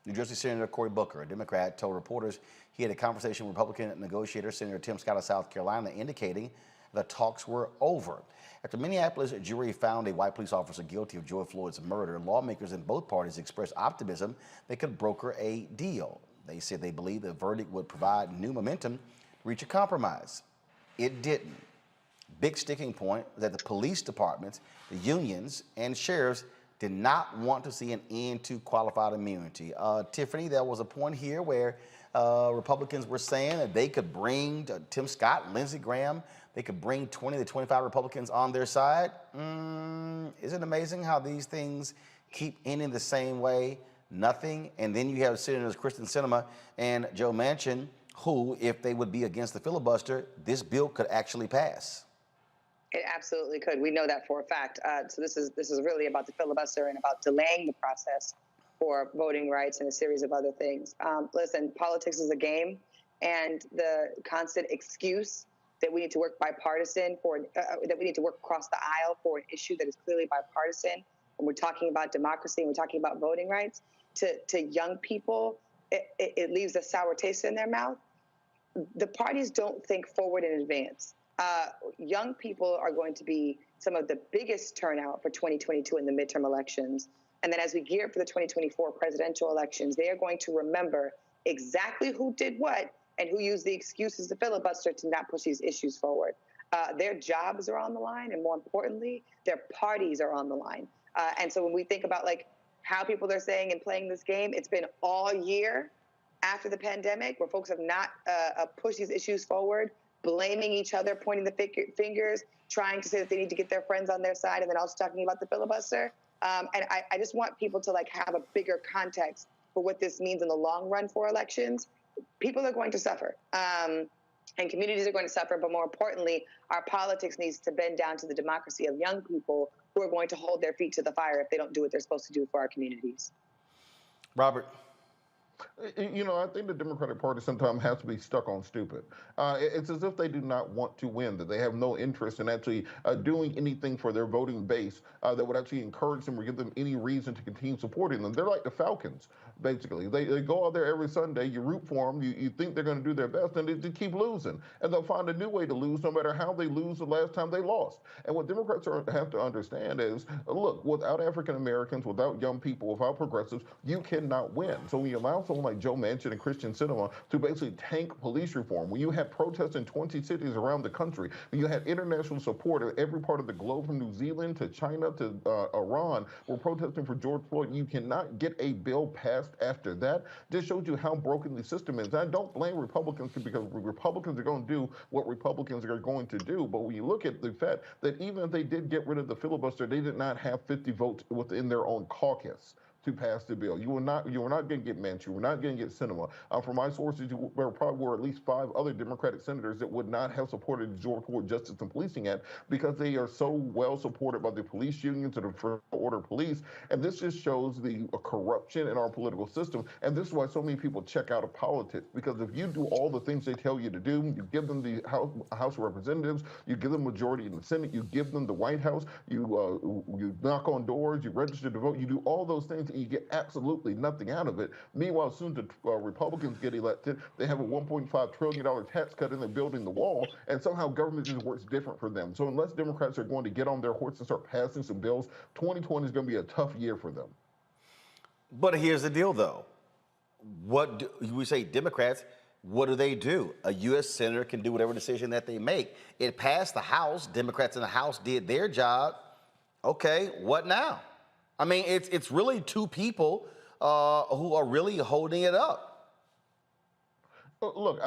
New Jersey Senator Cory Booker, a Democrat, told reporters he had a conversation with Republican negotiator Senator Tim Scott of South Carolina, indicating the talks were over. After Minneapolis, a jury found a white police officer guilty of George Floyd's murder, lawmakers in both parties expressed optimism they could broker a deal. They said they believed the verdict would provide new momentum to reach a compromise. It didn't. Big sticking point that the police departments, the unions, and sheriffs did not want to see an end to qualified immunity. Tiffany, there was a point here where Republicans were saying that they could bring Tim Scott, Lindsey Graham, they could bring 20 to 25 Republicans on their side. Isn't it amazing how these things keep ending the same way? Nothing. And then you have Senators Kristen Sinema and Joe Manchin, who, if they would be against the filibuster, this bill could actually pass. It absolutely could. We know that for a fact. So this is really about the filibuster and about delaying the process for voting rights and a series of other things. Listen, politics is a game, and the constant excuse that we need to work bipartisan for, that we need to work across the aisle for an issue that is clearly bipartisan, when we're talking about democracy and we're talking about voting rights, to young people, it leaves a sour taste in their mouth. The parties don't think forward in advance. Young people are going to be some of the biggest turnout for 2022 in the midterm elections. And then as we gear up for the 2024 presidential elections, they are going to remember exactly who did what and who used the excuses to filibuster to not push these issues forward. Their jobs are on the line, and more importantly, their parties are on the line. And so when we think about like how people are saying and playing this game, it's been all year after the pandemic where folks have not pushed these issues forward, blaming each other, pointing the fingers, trying to say that they need to get their friends on their side, and then also talking about the filibuster. And I just want people to like have a bigger context for what this means in the long run for elections. People are going to suffer, and communities are going to suffer, but more importantly, our politics needs to bend down to the democracy of young people who are going to hold their feet to the fire if they don't do what they're supposed to do for our communities. Robert. You know, I think the Democratic Party sometimes has to be stuck on stupid. It's as if they do not want to win, that they have no interest in actually doing anything for their voting base that would actually encourage them or give them any reason to continue supporting them. They're like the Falcons, basically. They go out there every Sunday, you root for them, you think they're going to do their best, and they keep losing. And they'll find a new way to lose no matter how they lose the last time they lost. And what Democrats have to understand is, look, without African Americans, without young people, without progressives, you cannot win. So when you allow someone like Joe Manchin and Christian Sinema to basically tank police reform, when you had protests in 20 cities around the country, when you had international support in every part of the globe from New Zealand to China to Iran were protesting for George Floyd, you cannot get a bill passed after that. This shows you how broken the system is. I don't blame Republicans because Republicans are going to do what Republicans are going to do. But when you look at the fact that even if they did get rid of the filibuster, they did not have 50 votes within their own caucus to pass the bill. You were not going to get Manchin. You were not going to get Sinema. From my sources, there probably were at least 5 other Democratic senators that would not have supported the George Floyd Justice and Policing Act because they are so well supported by the police unions and the First Order Police. And this just shows the corruption in our political system. And this is why so many people check out of politics, because if you do all the things they tell you to do, you give them the House of Representatives, you give them majority in the Senate, you give them the White House, you knock on doors, you register to vote, you do all those things, and you get absolutely nothing out of it. Meanwhile, as soon as the Republicans get elected, they have a $1.5 trillion tax cut and they're building the wall, and somehow government just works different for them. So unless Democrats are going to get on their horse and start passing some bills, 2020 is going to be a tough year for them. But here's the deal, though. What do we say, Democrats? What do? A U.S. senator can do whatever decision that they make. It passed the House. Democrats in the House did their job. Okay, what now? I mean, it's really 2 people who are really holding it up. Look,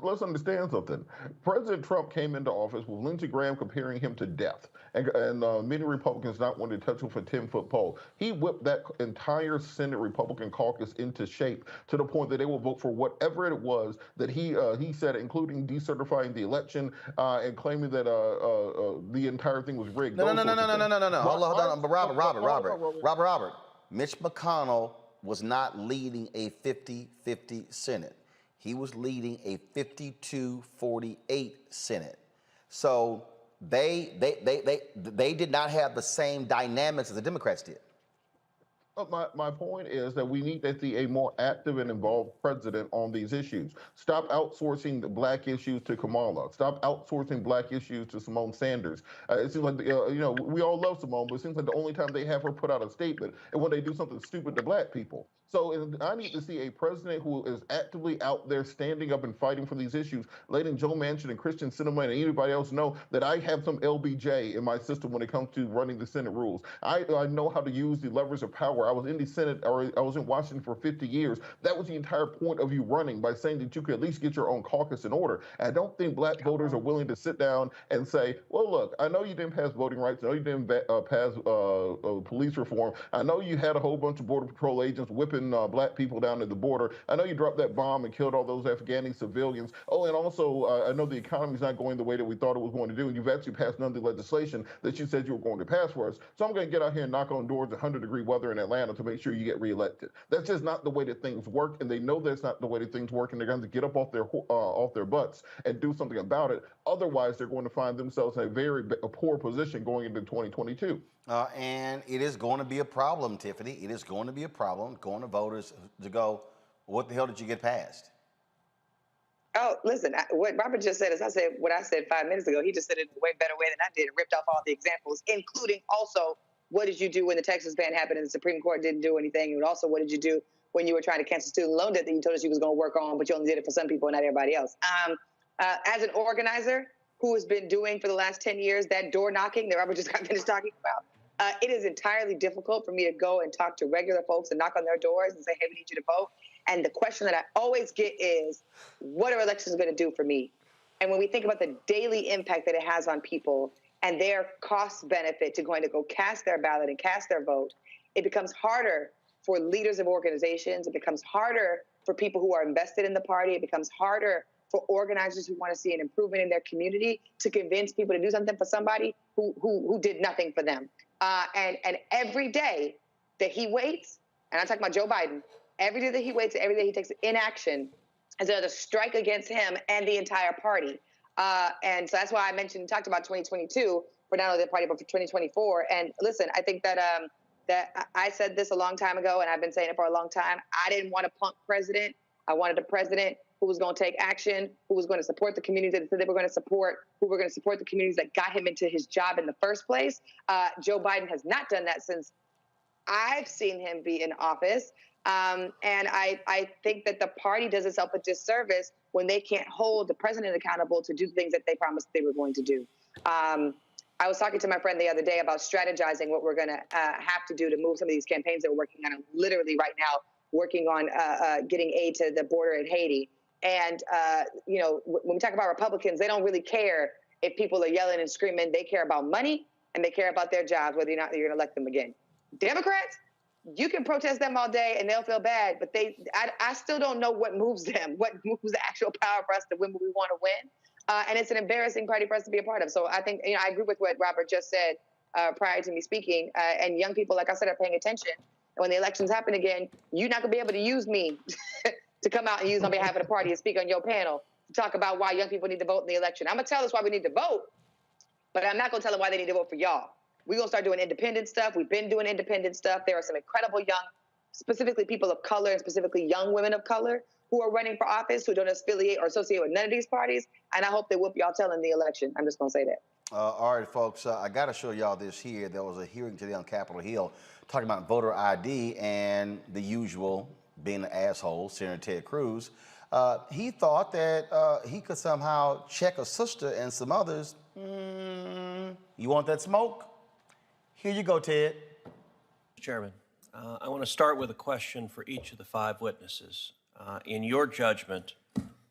let's understand something. President Trump came into office with Lindsey Graham comparing him to death, and many Republicans not wanting to touch him for a 10-foot pole. He whipped that entire Senate Republican caucus into shape to the point that they will vote for whatever it was that he said, including decertifying the election and claiming that the entire thing was rigged. No. Hold on. But Robert. Mitch McConnell was not leading a 50-50 Senate. He was leading a 52-48 Senate. So they did not have the same dynamics as the Democrats did. My point is that we need to see a more active and involved president on these issues. Stop outsourcing the black issues to Kamala. Stop outsourcing black issues to Simone Sanders. It seems like, we all love Simone, but it seems like the only time they have her put out a statement is when they do something stupid to black people. So I need to see a president who is actively out there standing up and fighting for these issues, letting Joe Manchin and Christian Sinema and anybody else know that I have some LBJ in my system when it comes to running the Senate rules. I know how to use the levers of power I was in the Senate, or I was in Washington for 50 years. That was the entire point of you running, by saying that you could at least get your own caucus in order. And I don't think black voters are willing to sit down and say, well, look, I know you didn't pass voting rights. I know you didn't pass police reform. I know you had a whole bunch of Border Patrol agents whipping black people down at the border. I know you dropped that bomb and killed all those Afghani civilians. Oh, and also, I know the economy's not going the way that we thought it was going to do, and you've actually passed none of the legislation that you said you were going to pass for us. So I'm going to get out here and knock on doors in 100-degree weather in Atlanta to make sure you get reelected. That's just not the way that things work, and they know that's not the way that things work, and they're going to get up off their butts and do something about it. Otherwise, they're going to find themselves in a very poor position going into 2022. And it is going to be a problem, Tiffany. It is going to be a problem going to voters to go, what the hell did you get passed? Oh, listen, what Robert just said is what I said 5 minutes ago. He just said it in a way better way than I did. It ripped off all the examples, including also what did you do when the Texas ban happened and the Supreme Court didn't do anything? And also, what did you do when you were trying to cancel student loan debt that you told us you was going to work on, but you only did it for some people and not everybody else? As an organizer who has been doing for the last 10 years that door knocking that Robert just got finished talking about, it is entirely difficult for me to go and talk to regular folks and knock on their doors and say, hey, we need you to vote. And the question that I always get is, what are elections going to do for me? And when we think about the daily impact that it has on people and their cost benefit to going to go cast their ballot and cast their vote, it becomes harder for leaders of organizations. It becomes harder for people who are invested in the party. It becomes harder for organizers who want to see an improvement in their community to convince people to do something for somebody who did nothing for them. And every day that he waits, and I'm talking about Joe Biden, every day that he waits, every day he takes inaction is another strike against him and the entire party. And so that's why I talked about 2022 for not only the party, but for 2024. And listen, I think that I said this a long time ago, and I've been saying it for a long time. I didn't want a punk president. I wanted a president who was going to take action, who was going to support the communities that they were going to support, who were going to support the communities that got him into his job in the first place. Joe Biden has not done that since I've seen him be in office. And I think that the party does itself a disservice when they can't hold the president accountable to do things that they promised they were going to do. I was talking to my friend the other day about strategizing what we're going to have to do to move some of these campaigns that we're working on. I'm literally right now working on getting aid to the border in Haiti. And, when we talk about Republicans, they don't really care if people are yelling and screaming. They care about money and they care about their jobs, whether or not you're going to elect them again. Democrats, you can protest them all day and they'll feel bad, but I still don't know what moves them, what moves the actual power for us to win what we want to win. And it's an embarrassing party for us to be a part of. So I think, I agree with what Robert just said prior to me speaking. And young people, like I said, are paying attention. And when the elections happen again, you're not going to be able to use me to come out and use on behalf of the party and speak on your panel to talk about why young people need to vote in the election. I'm going to tell us why we need to vote, but I'm not going to tell them why they need to vote for y'all. We're going to start doing independent stuff. We've been doing independent stuff. There are some incredible young, specifically people of color and specifically young women of color who are running for office who don't affiliate or associate with none of these parties. And I hope they whoop y'all tail in the election. I'm just going to say that. All right, folks, I got to show y'all this here. There was a hearing today on Capitol Hill talking about voter ID and the usual being an asshole, Senator Ted Cruz. He thought that he could somehow check a sister and some others. You want that smoke? Here you go, Ted. Chairman, I want to start with a question for each of the 5 witnesses. In your judgment,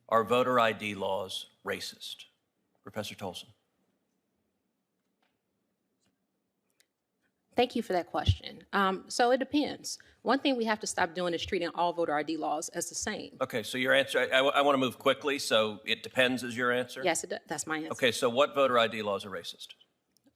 are voter ID laws racist? Professor Tolson. Thank you for that question. So it depends. One thing we have to stop doing is treating all voter ID laws as the same. Okay, so your answer, I want to move quickly, so it depends is your answer? Yes, that's my answer. Okay, so what voter ID laws are racist?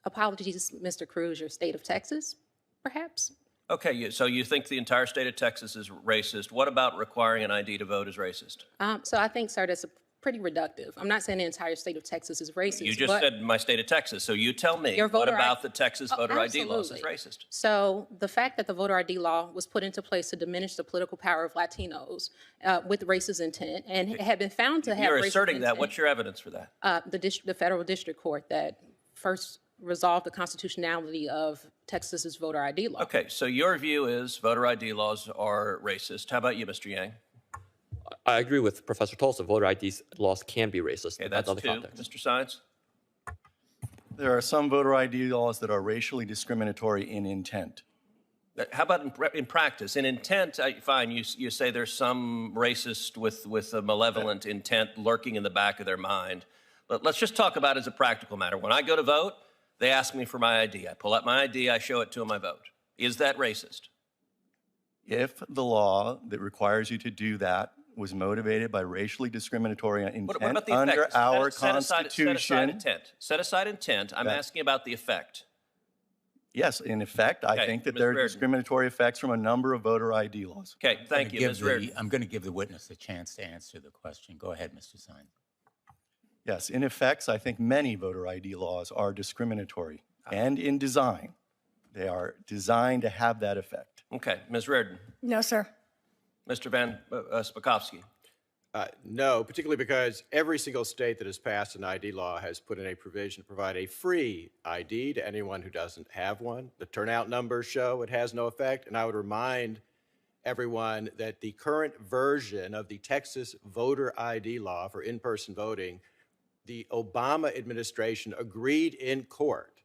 Apologies, Mr. Cruz, your state of Texas, perhaps? Okay, so you think the entire state of Texas is racist. What about requiring an ID to vote is racist? So I think, sir, that's pretty reductive. I'm not saying the entire state of Texas is racist. You just said my state of Texas, so you tell me, what about the Texas voter ID laws is racist? So the fact that the voter ID law was put into place to diminish the political power of Latinos with racist intent and had been found to have You're racist asserting intent, that. What's your evidence for that? The federal district court that first resolved the constitutionality of Texas's voter ID law. Okay, so your view is voter ID laws are racist. How about you, Mr. Yang? I agree with Professor Tolson. Voter ID laws can be racist. Okay, that's 2. Mr. Science? There are some voter ID laws that are racially discriminatory in intent. How about in practice? In intent, fine, you say there's some racist with a malevolent intent lurking in the back of their mind. But let's just talk about it as a practical matter. When I go to vote, they ask me for my ID. I pull out my ID, I show it to them, I vote. Is that racist? If the law that requires you to do that was motivated by racially discriminatory intent What about the under effect? our Set aside Constitution. intent. Set aside intent. I'm asking about the effect. Yes, in effect, I Okay, think that Ms. there are Reardon. discriminatory effects from a number of voter ID laws. Okay, thank you, Ms. Reardon. I'm going to give the witness a chance to answer the question. Go ahead, Mr. Sine. Yes, in effects, I think many voter ID laws are discriminatory and in design. They are designed to have that effect. Okay, Ms. Reardon. No, sir. Mr. Van Spakovsky. No, particularly because every single state that has passed an ID law has put in a provision to provide a free ID to anyone who doesn't have one. The turnout numbers show it has no effect, and I would remind everyone that the current version of the Texas voter ID law for in-person voting, the Obama administration agreed in court,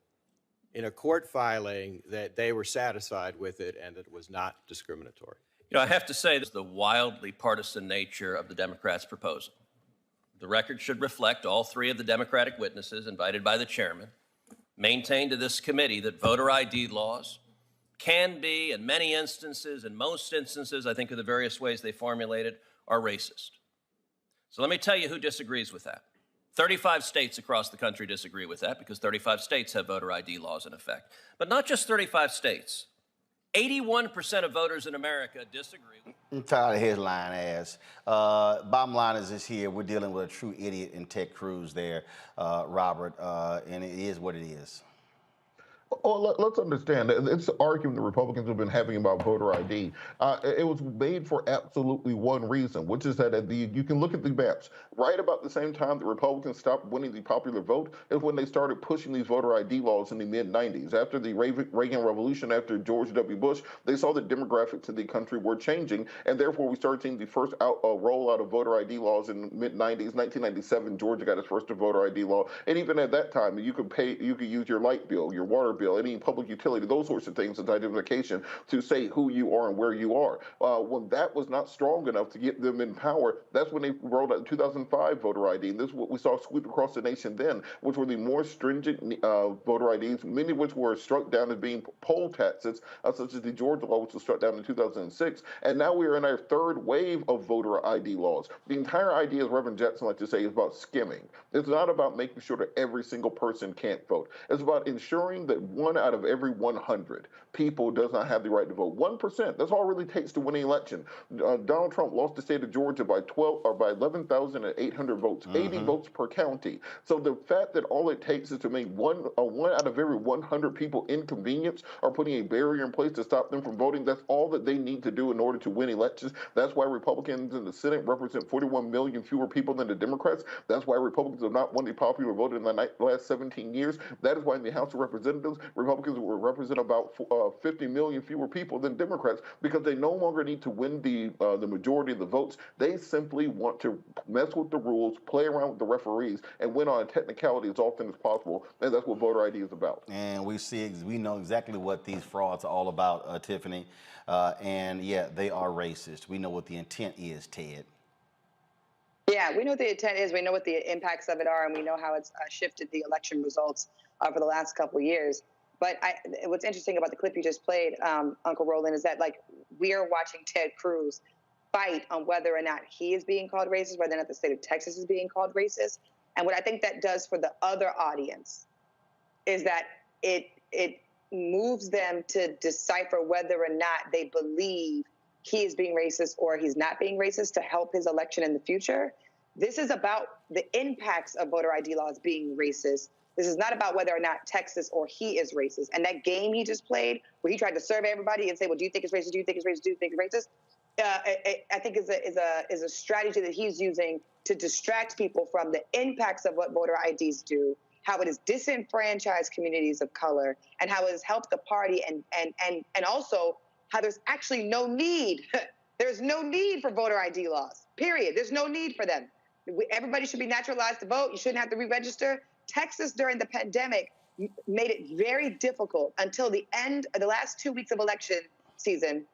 in a court filing, that they were satisfied with it and that it was not discriminatory. You know, I have to say this is the wildly partisan nature of the Democrats' proposal. The record should reflect all three of the Democratic witnesses invited by the chairman maintained to this committee that voter ID laws can be, in many instances, in most instances, I think of the various ways they formulated, are racist. So let me tell you who disagrees with that. 35 states across the country disagree with that because 35 states have voter ID laws in effect. But not just 35 states. 81% of voters in America disagree. I'm tired of headline ass. Bottom line is this here. We're dealing with a true idiot in Ted Cruz there, Robert, and it is what it is. Well, let's understand. It's the argument the Republicans have been having about voter ID. It was made for absolutely one reason, which is that you can look at the maps. Right about the same time the Republicans stopped winning the popular vote is when they started pushing these voter ID laws in the mid-'90s. After the Reagan Revolution, after George W. Bush, they saw the demographics of the country were changing, and therefore we started seeing the first rollout of voter ID laws in the mid-'90s. 1997, Georgia got its first voter ID law, and even at that time, you could use your light bill, your water bill, any public utility, those sorts of things as identification to say who you are and where you are. When that was not strong enough to get them in power, that's when they rolled out the 2005 voter ID. And this is what we saw sweep across the nation then, which were the more stringent voter IDs, many of which were struck down as being poll taxes, such as the Georgia law, which was struck down in 2006. And now we are in our third wave of voter ID laws. The entire idea, as Reverend Jackson likes to say, is about skimming. It's not about making sure that every single person can't vote. It's about ensuring that one out of every 100 people does not have the right to vote. 1%, that's all it really takes to win an election. Donald Trump lost the state of Georgia by 11,800 votes, 80 votes per county. So the fact that all it takes is to make one out of every 100 people inconvenienced or putting a barrier in place to stop them from voting, that's all that they need to do in order to win elections. That's why Republicans in the Senate represent 41 million fewer people than the Democrats. That's why Republicans have not won the popular vote in the last 17 years. That is why in the House of Representatives, Republicans will represent about 50 million fewer people than Democrats, because they no longer need to win the majority of the votes. They simply want to mess with the rules, play around with the referees, and win on a technicality as often as possible. And that's what voter ID is about. And we know exactly what these frauds are all about, Tiffany. And yeah, they are racist. We know what the intent is, Ted. Yeah, we know what the intent is. We know what the impacts of it are, and we know how it's shifted the election results for the last couple of years. But what's interesting about the clip you just played, Uncle Roland, is that we are watching Ted Cruz fight on whether or not he is being called racist, whether or not the state of Texas is being called racist. And what I think that does for the other audience is that it moves them to decipher whether or not they believe he is being racist or he's not being racist to help his election in the future. This is about the impacts of voter ID laws being racist. This is not about whether or not Texas or he is racist. And that game he just played, where he tried to survey everybody and say, well, do you think it's racist? Do you think it's racist? Do you think it's racist? I think is a strategy that he's using to distract people from the impacts of what voter IDs do, how it has disenfranchised communities of color, and how it has helped the party, and also how there's actually no need. There's no need for voter ID laws, period. There's no need for them. Everybody should be naturalized to vote. You shouldn't have to re-register. Texas during the pandemic made it very difficult until the end of the last 2 weeks of election season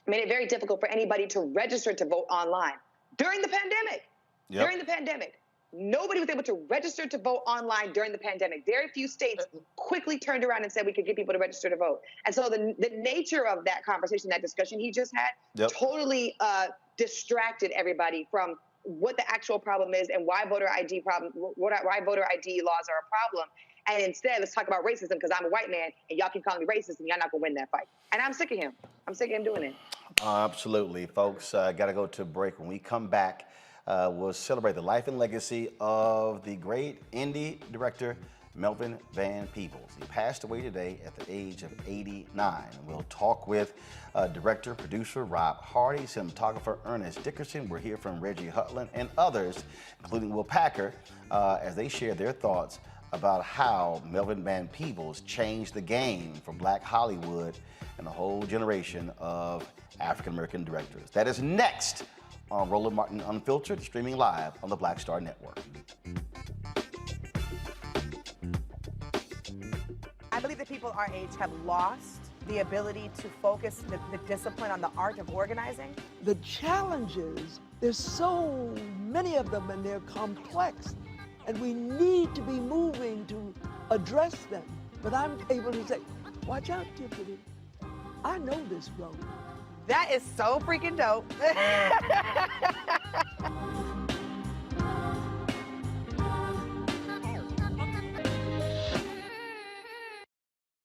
made it very difficult for anybody to register to vote online during the pandemic. Yep. During the pandemic. Nobody was able to register to vote online during the pandemic. Very few states quickly turned around and said we could get people to register to vote. And so the nature of that conversation, that discussion he just had, totally distracted everybody from what the actual problem is and why voter ID why voter ID laws are a problem. And instead, let's talk about racism because I'm a white man and y'all keep calling me racist and y'all not gonna win that fight. And I'm sick of him. I'm sick of him doing it. Absolutely, folks. Got to go to a break. When we come back, we'll celebrate the life and legacy of the great indie director, Melvin Van Peebles. He passed away today at the age of 89. We'll talk with director, producer Rob Hardy, cinematographer Ernest Dickerson. We'll hear from Reggie Hudlin and others, including Will Packer, as they share their thoughts about how Melvin Van Peebles changed the game for Black Hollywood and a whole generation of African-American directors. That is next on Roland Martin Unfiltered, streaming live on the Black Star Network. I believe that people our age have lost the ability to focus the discipline on the art of organizing. The challenges, there's so many of them and they're complex, and we need to be moving to address them. But I'm able to say, watch out, Tiffany. I know this road. That is so freaking dope.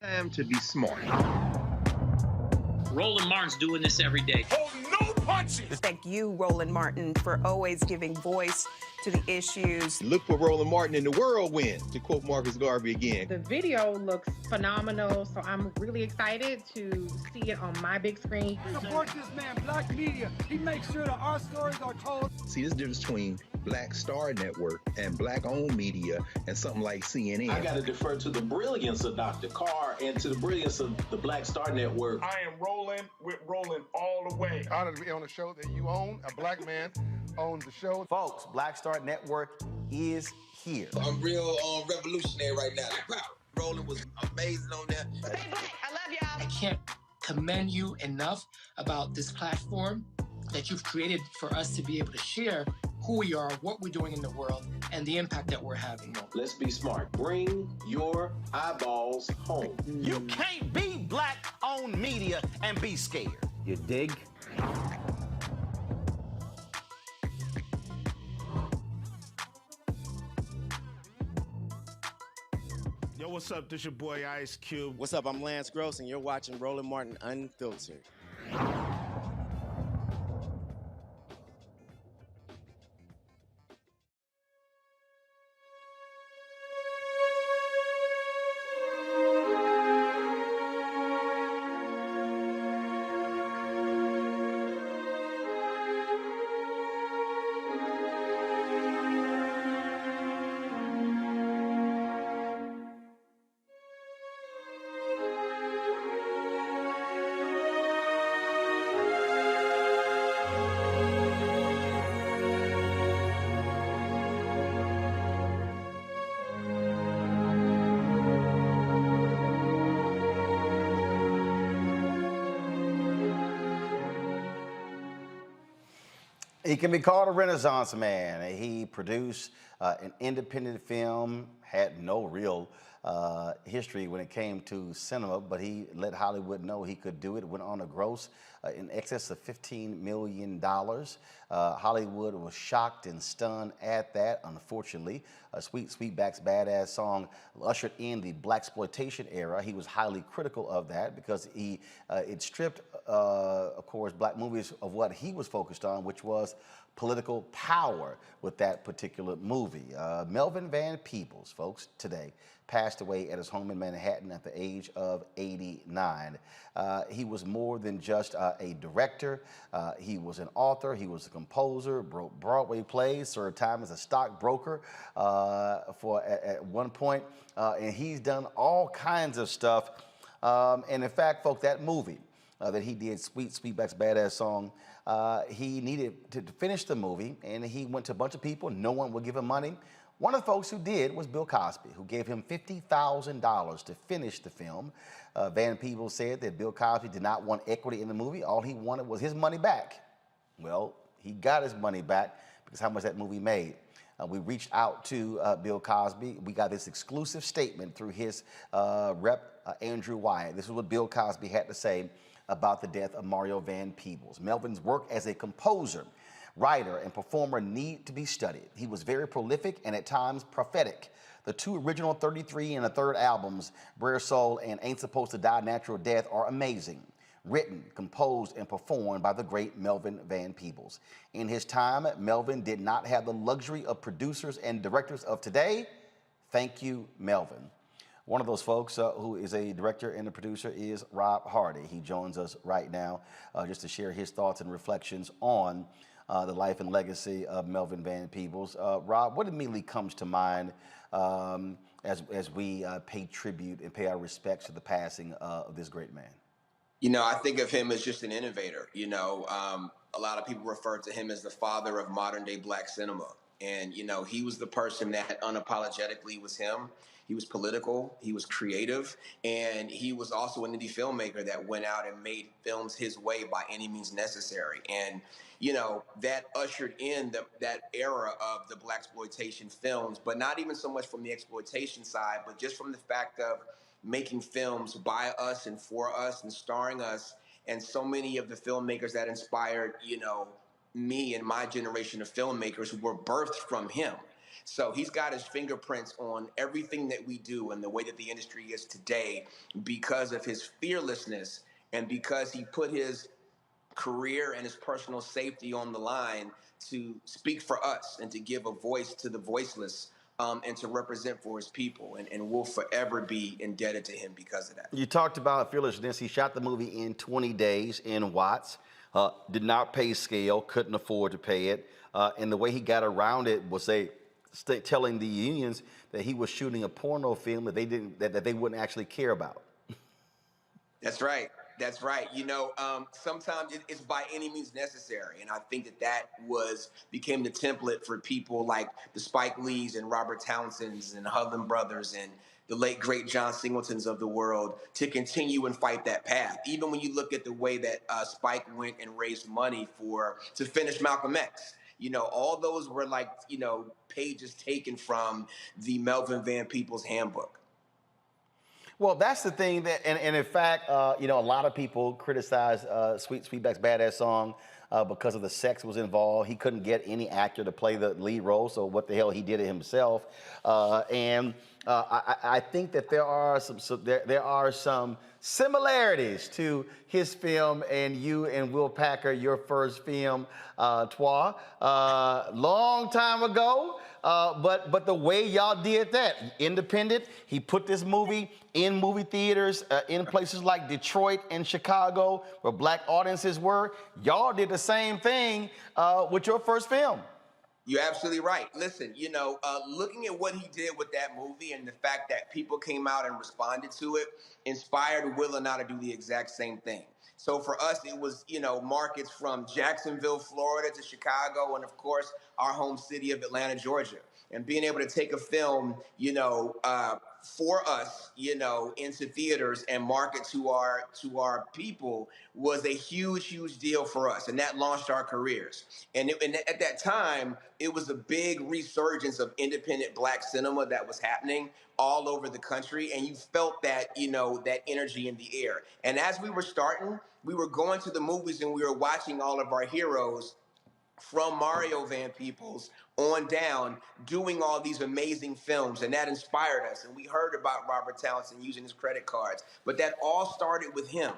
Time to be smart. Roland Martin's doing this every day. Oh, no punches! Thank you, Roland Martin, for always giving voice to the issues. Look for Roland Martin in the whirlwind, to quote Marcus Garvey again. The video looks phenomenal, so I'm really excited to see it on my big screen. Support this man, Black media. He makes sure that our stories are told. See, this difference between Black Star Network and Black-owned media and something like CNN. I got to defer to the brilliance of Dr. Carr and to the brilliance of the Black Star Network. I am rolling with Roland all the way. Honored to be on a show that you own. A Black man owns the show. Folks, Black Star Network is here. I'm real revolutionary right now. Wow. Roland was amazing on there. Stay Black. I love y'all. I can't commend you enough about this platform that you've created for us to be able to share who we are, what we're doing in the world, and the impact that we're having. Let's be smart. Bring your eyeballs home. You can't be Black-owned media and be scared. You dig? Yo, what's up? This your boy Ice Cube. What's up? I'm Lance Gross, and you're watching Roland Martin Unfiltered. He can be called a Renaissance man. He produced an independent film, had no real history when it came to cinema, but he let Hollywood know he could do it. Went on to gross in excess of $15 million. Hollywood was shocked and stunned at that, unfortunately. Sweetback's Badass song ushered in the blaxploitation era. He was highly critical of that because it stripped, of course, black movies of what he was focused on, which was political power with that particular movie. Melvin Van Peebles, folks, today passed away at his home in Manhattan at the age of 89. He was more than just a director. He was an author. He was a composer, wrote Broadway plays, served time as a stockbroker at one point, and he's done all kinds of stuff. And in fact, folks, that movie that he did, Sweetback's Badass song, he needed to finish the movie, and he went to a bunch of people. No one would give him money. One of the folks who did was Bill Cosby, who gave him $50,000 to finish the film. Van Peebles said that Bill Cosby did not want equity in the movie. All he wanted was his money back. Well, he got his money back because how much that movie made. We reached out to Bill Cosby. We got this exclusive statement through his rep, Andrew Wyatt. This is what Bill Cosby had to say about the death of Mario Van Peebles. Melvin's work as a composer, writer, and performer need to be studied. He was very prolific and at times prophetic. The two original 33 and a third albums, Brer Soul and Ain't Supposed to Die Natural Death, are amazing. Written, composed, and performed by the great Melvin Van Peebles. In his time, Melvin did not have the luxury of producers and directors of today. Thank you, Melvin. One of those folks who is a director and a producer is Rob Hardy. He joins us right now just to share his thoughts and reflections on the life and legacy of Melvin Van Peebles. Rob, what immediately comes to mind as we pay tribute and pay our respects to the passing of this great man? You know, I think of him as just an innovator. You know, a lot of people refer to him as the father of modern day black cinema. And, you know, he was the person that unapologetically was him. He was political, he was creative, and he was also an indie filmmaker that went out and made films his way by any means necessary. And, you know, that ushered in that era of the blaxploitation films, but not even so much from the exploitation side, but just from the fact of making films by us and for us and starring us. And so many of the filmmakers that inspired, you know, me and my generation of filmmakers were birthed from him. So he's got his fingerprints on everything that we do and the way that the industry is today because of his fearlessness and because he put his career and his personal safety on the line to speak for us and to give a voice to the voiceless. And to represent for his people. And we'll forever be indebted to him because of that. You talked about fearlessness. He shot the movie in 20 days in Watts, did not pay scale, couldn't afford to pay it. And the way he got around it was telling the unions that he was shooting a porno film that they wouldn't actually care about. That's right. That's right. You know, sometimes it's by any means necessary. And I think that became the template for people like the Spike Lees and Robert Townsends and Hudlin brothers and the late, great John Singletons of the world to continue and fight that path. Even when you look at the way that Spike went and raised money to finish Malcolm X. You know, all those were like, you know, pages taken from the Melvin Van Peebles handbook. Well, that's the thing and in fact, you know, a lot of people criticize Sweetback's Badass Song because of the sex was involved. He couldn't get any actor to play the lead role, so what the hell, he did it himself. I think that there are some similarities to his film and you and Will Packer, your first film, Trois, long time ago. But the way y'all did that, independent, he put this movie in movie theaters in places like Detroit and Chicago where black audiences were. Y'all did the same thing with your first film. You're absolutely right. Listen, you know, looking at what he did with that movie and the fact that people came out and responded to it inspired Will and I to do the exact same thing. So for us, it was, you know, markets from Jacksonville, Florida to Chicago, and of course, our home city of Atlanta, Georgia. And being able to take a film, you know, for us, you know, into theaters and market to our people was a huge, huge deal for us. And that launched our careers. And at that time, it was a big resurgence of independent black cinema that was happening all over the country. And you felt that, you know, that energy in the air. And as we were starting, we were going to the movies and we were watching all of our heroes from Mario Van Peebles on down doing all these amazing films, and that inspired us. And we heard about Robert Townsend using his credit cards, but that all started with him.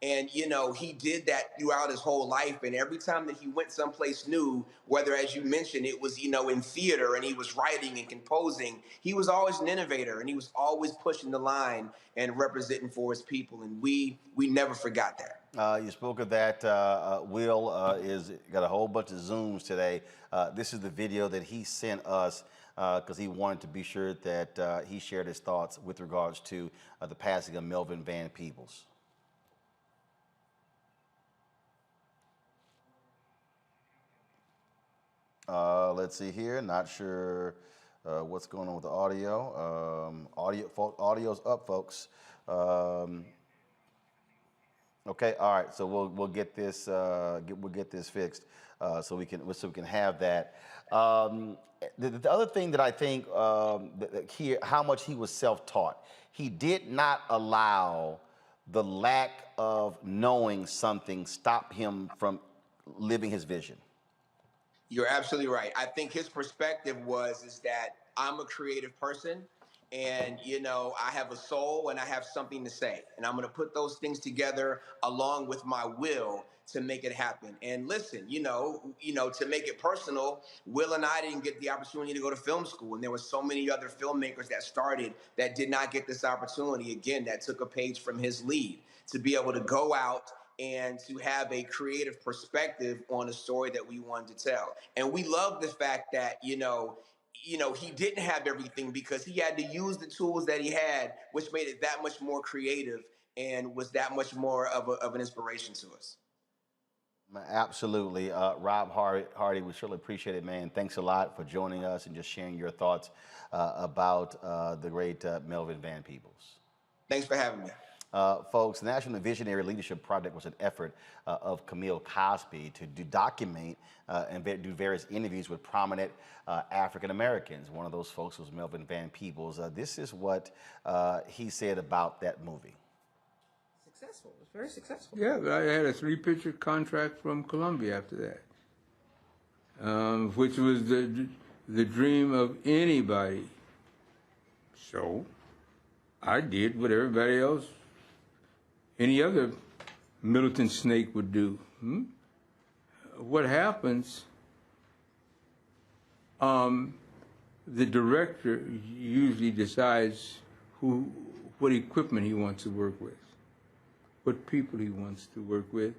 And, you know, he did that throughout his whole life. And every time that he went someplace new, whether, as you mentioned, it was, you know, in theater and he was writing and composing, he was always an innovator and he was always pushing the line and representing for his people. And we never forgot that. You spoke of that. Will is got a whole bunch of Zooms today. This is the video that he sent us because he wanted to be sure that he shared his thoughts with regards to the passing of Melvin Van Peebles. Let's see here. Not sure What's going on with the audio? Audio's up, folks. Okay, all right. So we'll get this we'll get this fixed so we can have that. The other thing that I think here, how much he was self-taught. He did not allow the lack of knowing something stop him from living his vision. You're absolutely right. I think his perspective is that I'm a creative person, and I have a soul and I have something to say, and I'm going to put those things together along with my will to make it happen. And listen, to make it personal, Will and I didn't get the opportunity to go to film school, and there were so many other filmmakers that started that did not get this opportunity. Again, that took a page from his lead to be able to go out and to have a creative perspective on a story that we wanted to tell. And we love the fact that, he didn't have everything because he had to use the tools that he had, which made it that much more creative and was that much more of an inspiration to us. Absolutely. Rob Hardy, we surely appreciate it, man. Thanks a lot for joining us and just sharing your thoughts about the great Melvin Van Peebles. Thanks for having me. Folks, the National Visionary Leadership Project was an effort of Camille Cosby to document and do various interviews with prominent African Americans. One of those folks was Melvin Van Peebles. This is what he said about that movie. Successful. It was very successful. Yeah, but I had a 3-picture contract from Columbia after that, which was the dream of anybody. So I did what everybody else, any other militant snake would do. What happens, the director usually decides what equipment he wants to work with, what people he wants to work with.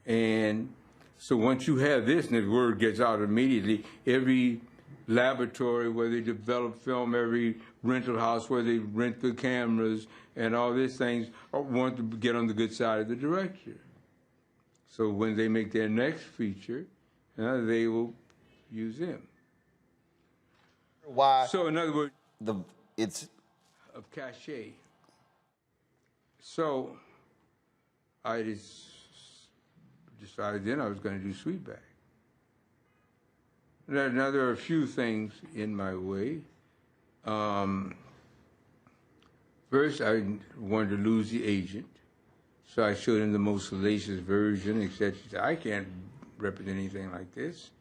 And so once you have this and the word gets out immediately, every laboratory where they develop film, every rental house where they rent the cameras and all these things want to get on the good side of the director. So when they make their next feature, they will use him. Why? So in other words, it's of cachet. So I just decided then I was going to do Sweetback. Now there are a few things in my way. First, I wanted to lose the agent, so I showed him the most salacious version, except he said, I can't represent anything like this.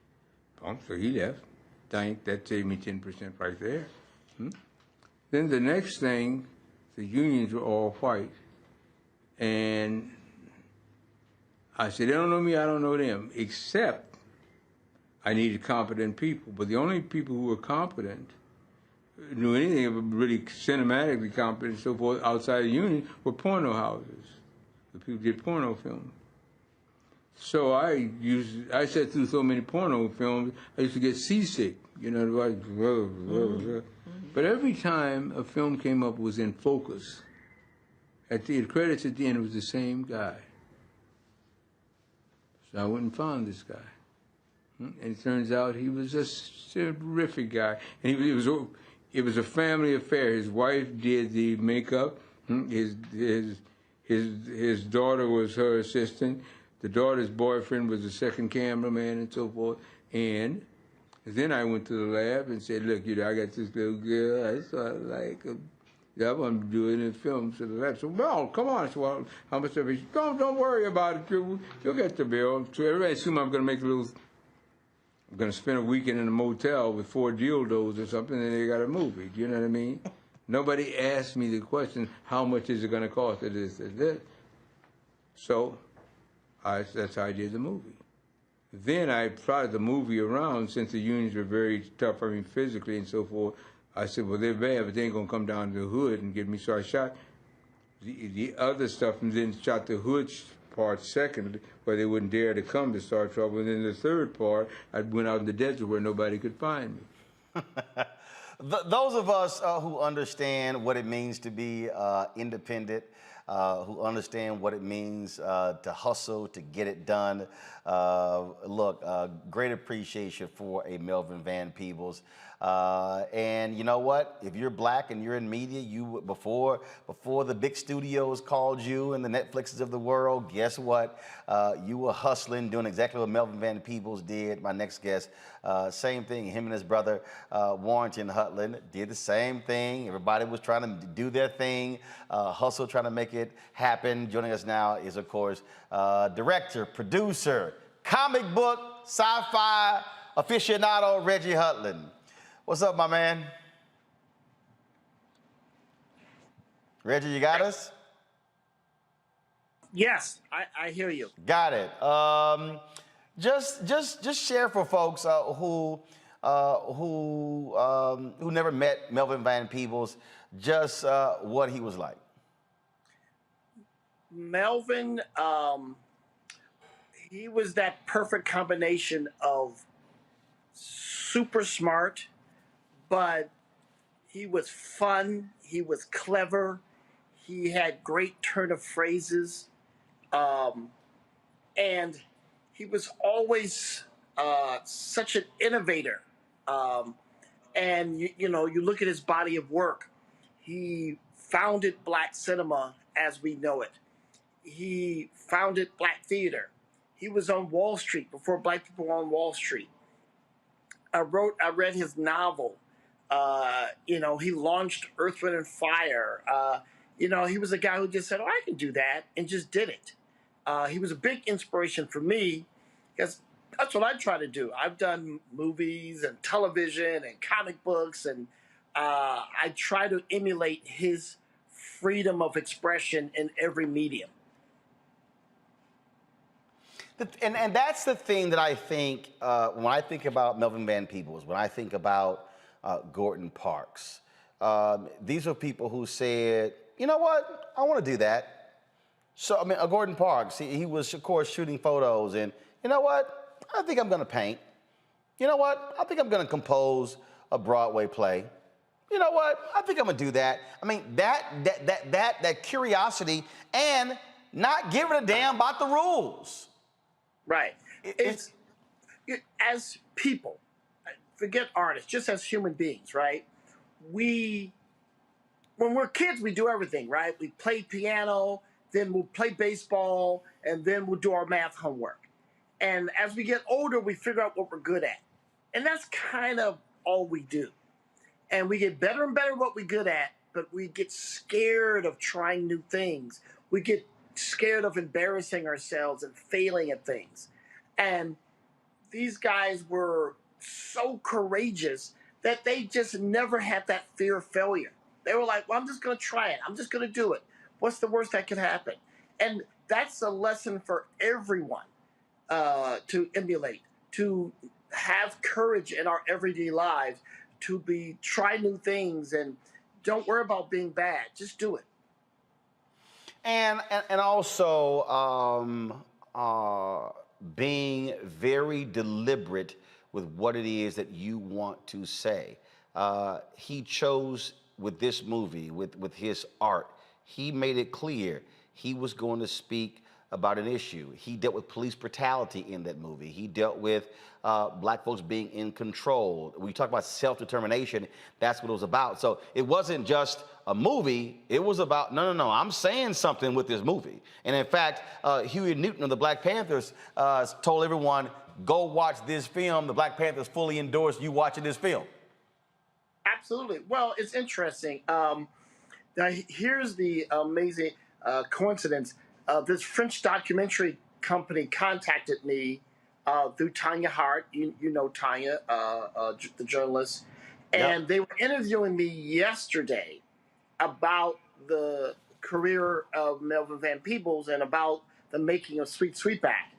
So he left. That saved me 10% right there. Then the next thing, the unions were all white. And I said, they don't know me, I don't know them, except I needed competent people. But the only people who were competent, knew anything of really cinematically competent and so forth outside the union were porno houses. The people did porno films. So I sat through so many porno films, I used to get seasick, But every time a film came up, it was in focus. At the credits at the end, it was the same guy. So I went and found this guy. And it turns out he was a terrific guy. And it was a family affair. His wife did the makeup. His daughter was her assistant. The daughter's boyfriend was the second cameraman and so forth. And then I went to the lab and said, look, I got this little girl. I sort of like her. I want to do it in film. So the lab said, well, come on. So well, how much of it? Don't worry about it. You'll get the bill. So everybody assumed I'm going to spend a weekend in a motel with 4 dildos or something, and they got a movie. Do you know what I mean? Nobody asked me the question, how much is it going to cost? This. So that's how I did the movie. Then I plotted the movie around, since the unions were very tough, physically and so forth. I said, well, they're bad, but they ain't going to come down to the hood and get me. So I shot the other stuff and then shot the hood part second, where they wouldn't dare to come to start trouble. And then the third part, I went out in the desert where nobody could find me. Those of us who understand what it means to be independent, who understand what it means to hustle, to get it done. Look, great appreciation for a Melvin Van Peebles. And you know what? If you're black and you're in media, you before the big studios called you and the Netflixes of the world, guess what? You were hustling, doing exactly what Melvin Van Peebles did. My next guest, same thing. Him and his brother Warrington Hudlin did the same thing. Everybody was trying to do their thing, hustle, trying to make it happen. Joining us now is, of course, director, producer, comic book, sci-fi aficionado, Reggie Hudlin. What's up, my man? Reggie, you got us? Yes, I hear you. Got it. Just share for folks who never met Melvin Van Peebles, just what he was like. Melvin, he was that perfect combination of super smart, but he was fun, he was clever, he had great turn of phrases, and he was always such an innovator. And you know, you look at his body of work. He founded Black cinema as we know it. He founded Black theater. He was on Wall Street before Black people were on Wall Street. I read his novel. You know, he launched Earth, Wind, and Fire. You know, he was a guy who just said, oh, I can do that, and just did it. He was a big inspiration for me, because that's what I try to do. I've done movies and television and comic books, and I try to emulate his freedom of expression in every medium. And that's the thing that I think, when I think about Melvin Van Peebles, when I think about Gordon Parks, these are people who said, you know what, I want to do that. So, I mean, Gordon Parks, he was, of course, shooting photos, and you know what, I think I'm going to paint. You know what, I think I'm going to compose a Broadway play. You know what, I think I'm going to do that. I mean, that curiosity and not giving a damn about the rules. Right. It's as people, forget artists, just as human beings, right? When we're kids, we do everything, right? We play piano, then we'll play baseball, and then we'll do our math homework. And as we get older, we figure out what we're good at. And that's kind of all we do. And we get better and better at what we're good at, but we get scared of trying new things. We get scared of embarrassing ourselves and failing at things. And these guys were so courageous that they just never had that fear of failure. They were like, well, I'm just going to try it. I'm just going to do it. What's the worst that could happen? And that's a lesson for everyone to emulate, to have courage in our everyday lives, to try new things, and don't worry about being bad. Just do it. And also being very deliberate with what it is that you want to say. He chose with this movie, with his art, he made it clear he was going to speak about an issue. He dealt with police brutality in that movie. He dealt with black folks being in control. We talk about self-determination, that's what it was about. So it wasn't just a movie, it was about, no, I'm saying something with this movie. And in fact, Huey Newton of the Black Panthers told everyone, go watch this film. The Black Panthers fully endorsed you watching this film. Absolutely. Well, it's interesting. Now, here's the amazing coincidence. This French documentary company contacted me through Tanya Hart. You know Tanya, the journalist. And They were interviewing me yesterday about the career of Melvin Van Peebles and about the making of Sweet Sweetback.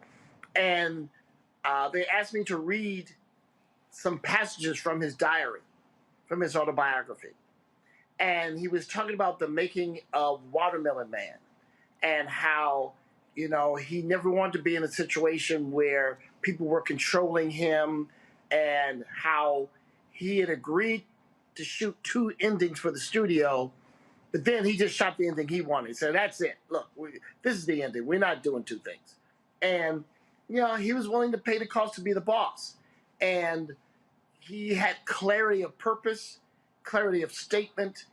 And they asked me to read some passages from his diary, from his autobiography. And he was talking about the making of Watermelon Man and how, you know, he never wanted to be in a situation where people were controlling him, and how he had agreed to shoot 2 endings for the studio, but then he just shot the ending he wanted. So that's it. Look, this is the ending. We're not doing 2 things. And, he was willing to pay the cost to be the boss. And he had clarity of purpose, clarity of statement,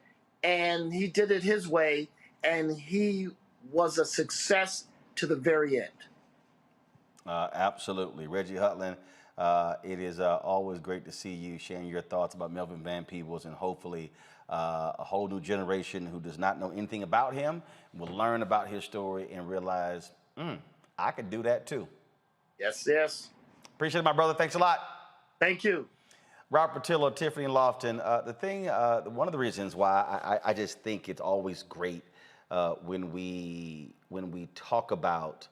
and he did it his way, and he was a success to the very end. Absolutely. Reggie Hudlin, it is always great to see you sharing your thoughts about Melvin Van Peebles, and hopefully a whole new generation who does not know anything about him will learn about his story and realize, I could do that too. Yes, yes. Appreciate it, my brother. Thanks a lot. Thank you. Robert Patillo, Tiffany Lofton. One of the reasons why I just think it's always great when we talk about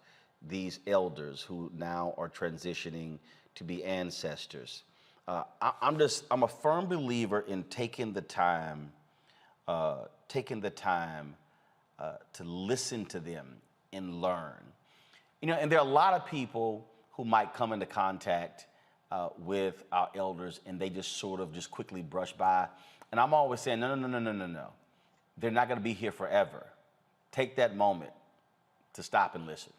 these elders who now are transitioning to be ancestors. I'm a firm believer in taking the time to listen to them and learn. And there are a lot of people who might come into contact with our elders, and they just sort of just quickly brush by. And I'm always saying, no. They're not going to be here forever. Take that moment to stop and listen.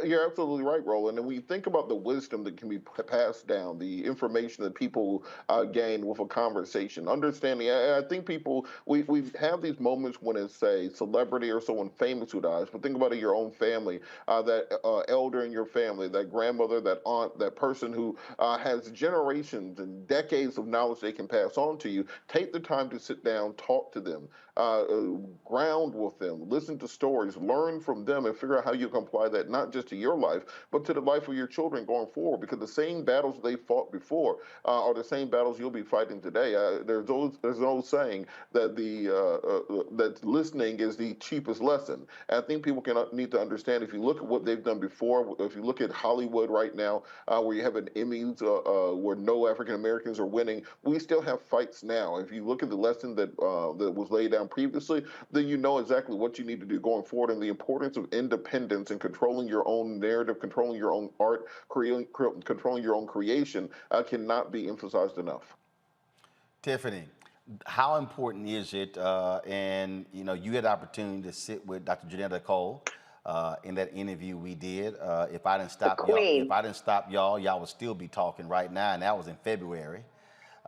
You're absolutely right, Roland. And we think about the wisdom that can be passed down, the information that people gain with a conversation, understanding. I think we have these moments when it's a celebrity or someone famous who dies, but think about it in your own family, that elder in your family, that grandmother, that aunt, that person who has generations and decades of knowledge they can pass on to you. Take the time to sit down, talk to them, ground with them, listen to stories, learn from them, and figure out how you can apply that not just to your life, but to the life of your children going forward. Because the same battles they fought before are the same battles you'll be fighting today. There's an old saying that that listening is the cheapest lesson. And I think people need to understand, if you look at what they've done before, if you look at Hollywood right now, where you have an Emmys where no African Americans are winning, we still have fights now. If you look at the lesson that was laid down previously, then you know exactly what you need to do going forward, and the importance of independence and controlling your own narrative, controlling your own art, controlling your own creation cannot be emphasized enough. Tiffany, how important is it? And you had the opportunity to sit with Dr. Janetta Cole in that interview we did. If I didn't stop y'all, y'all would still be talking right now, and that was in February.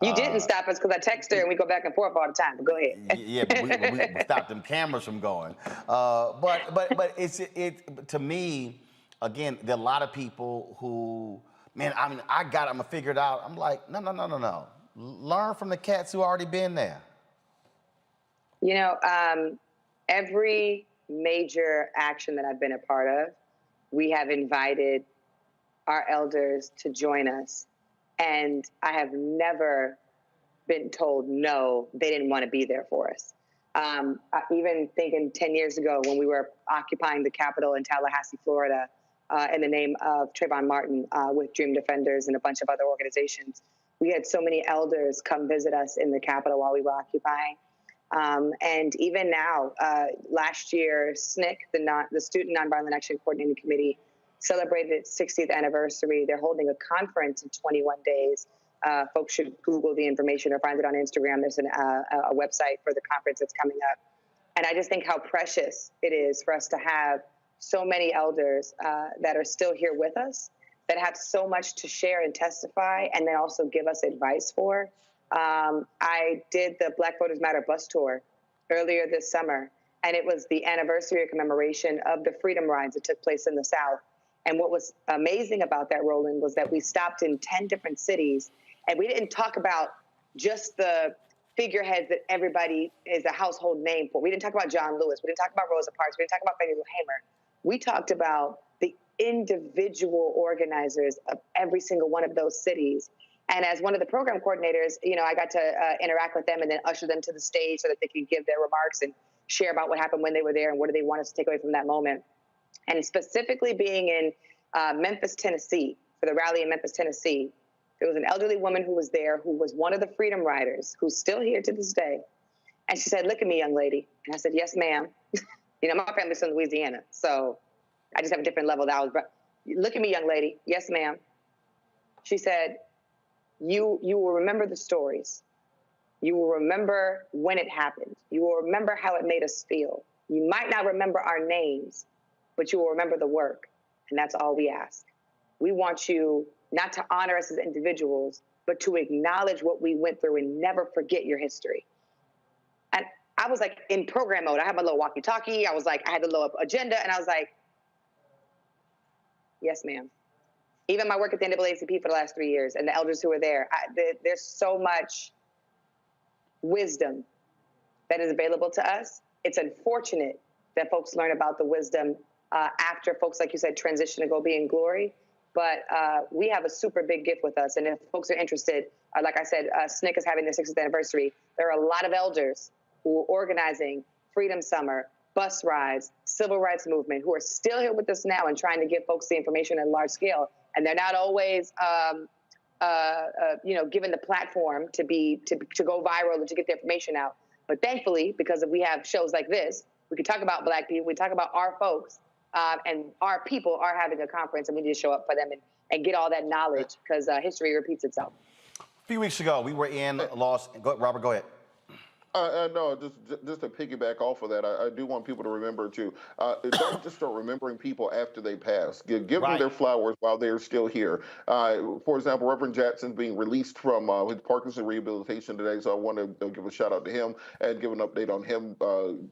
You didn't stop us because I text her and we go back and forth all the time. But go ahead. Yeah, but we stopped them cameras from going. But it to me, again, there are a lot of people who, I'm gonna figure it out. I'm like, no. Learn from the cats who already been there. Every major action that I've been a part of, we have invited our elders to join us. And I have never been told no, they didn't want to be there for us. Even thinking 10 years ago when we were occupying the Capitol in Tallahassee, Florida, in the name of Trayvon Martin with Dream Defenders and a bunch of other organizations, we had so many elders come visit us in the Capitol while we were occupying. And even now, last year, SNCC, the Student Nonviolent Action Coordinating Committee, celebrated its 60th anniversary. They're holding a conference in 21 days. Folks should Google the information or find it on Instagram. There's a website for the conference that's coming up. And I just think how precious it is for us to have so many elders that are still here with us, that have so much to share and testify, and then also give us advice for. I did the Black Voters Matter bus tour earlier this summer, and it was the anniversary or commemoration of the freedom rides that took place in the South. And what was amazing about that, Roland, was that we stopped in 10 different cities, and we didn't talk about just the figureheads that everybody is a household name for. We didn't talk about John Lewis. We didn't talk about Rosa Parks. We didn't talk about Fannie Lou Hamer. We talked about the individual organizers of every single one of those cities. And as one of the program coordinators, I got to interact with them and then usher them to the stage so that they could give their remarks and share about what happened when they were there and what do they want us to take away from that moment. And specifically being in Memphis, Tennessee, for the rally in Memphis, Tennessee, there was an elderly woman who was there who was one of the freedom riders who's still here to this day. And she said, "Look at me, young lady." And I said, "Yes, ma'am." My family's from Louisiana, so I just have a different level that I was. "Look at me, young lady." "Yes, ma'am." She said, you will remember the stories. You will remember when it happened. You will remember how it made us feel. You might not remember our names, but you will remember the work. And that's all we ask. We want you not to honor us as individuals, but to acknowledge what we went through and never forget your history. And I was like in program mode. I had my little walkie-talkie. I was like, I had the little agenda, and I was like, yes, ma'am. Even my work at the NAACP for the last 3 years and the elders who were there, there's so much wisdom that is available to us. It's unfortunate that folks learn about the wisdom after folks, like you said, transition to go be in glory. But we have a super big gift with us. And if folks are interested, like I said, SNCC is having their 60th anniversary. There are a lot of elders who are organizing Freedom Summer, bus rides, civil rights movement, who are still here with us now and trying to give folks the information at large scale. And they're not always, given the platform to go viral and to get the information out. But thankfully, because we have shows like this, we can talk about Black people, we talk about our folks, and our people are having a conference, and we need to show up for them and get all that knowledge, because history repeats itself. A few weeks ago, we were in Robert, go ahead. No, just to piggyback off of that, I do want people to remember to don't just start remembering people after they pass. Give them their flowers while they're still here. For example, Reverend Jackson's being released from his Parkinson rehabilitation today, so I want to give a shout out to him and give an update on him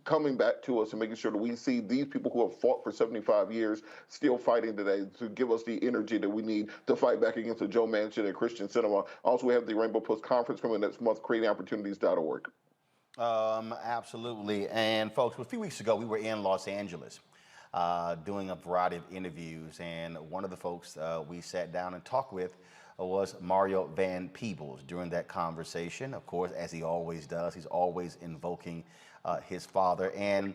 coming back to us and making sure that we see these people who have fought for 75 years still fighting today to give us the energy that we need to fight back against the Joe Manchin and Christian cinema. Also, we have the Rainbow Plus Conference coming next month, creatingopportunities.org. Absolutely. And folks, a few weeks ago, we were in Los Angeles doing a variety of interviews. And one of the folks we sat down and talked with was Melvin Van Peebles. During that conversation, of course, as he always does, he's always invoking his father. And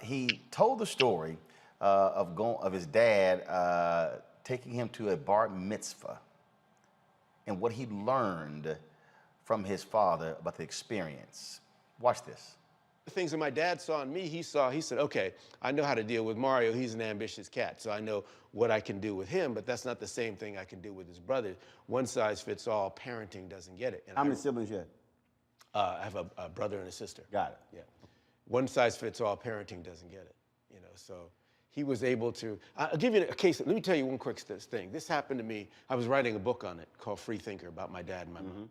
he told the story of his dad taking him to a bar mitzvah and what he learned from his father about the experience. Watch this. The things that my dad saw in me, he said, okay, I know how to deal with Mario. He's an ambitious cat, so I know what I can do with him, but that's not the same thing I can do with his brother. One size fits all. Parenting doesn't get it. And how many siblings you have? I have a brother and a sister. Got it. Yeah. One size fits all. Parenting doesn't get it. So he was able to. I'll give you a case. Let me tell you one quick thing. This happened to me. I was writing a book on it called Free Thinker about my dad and my mom.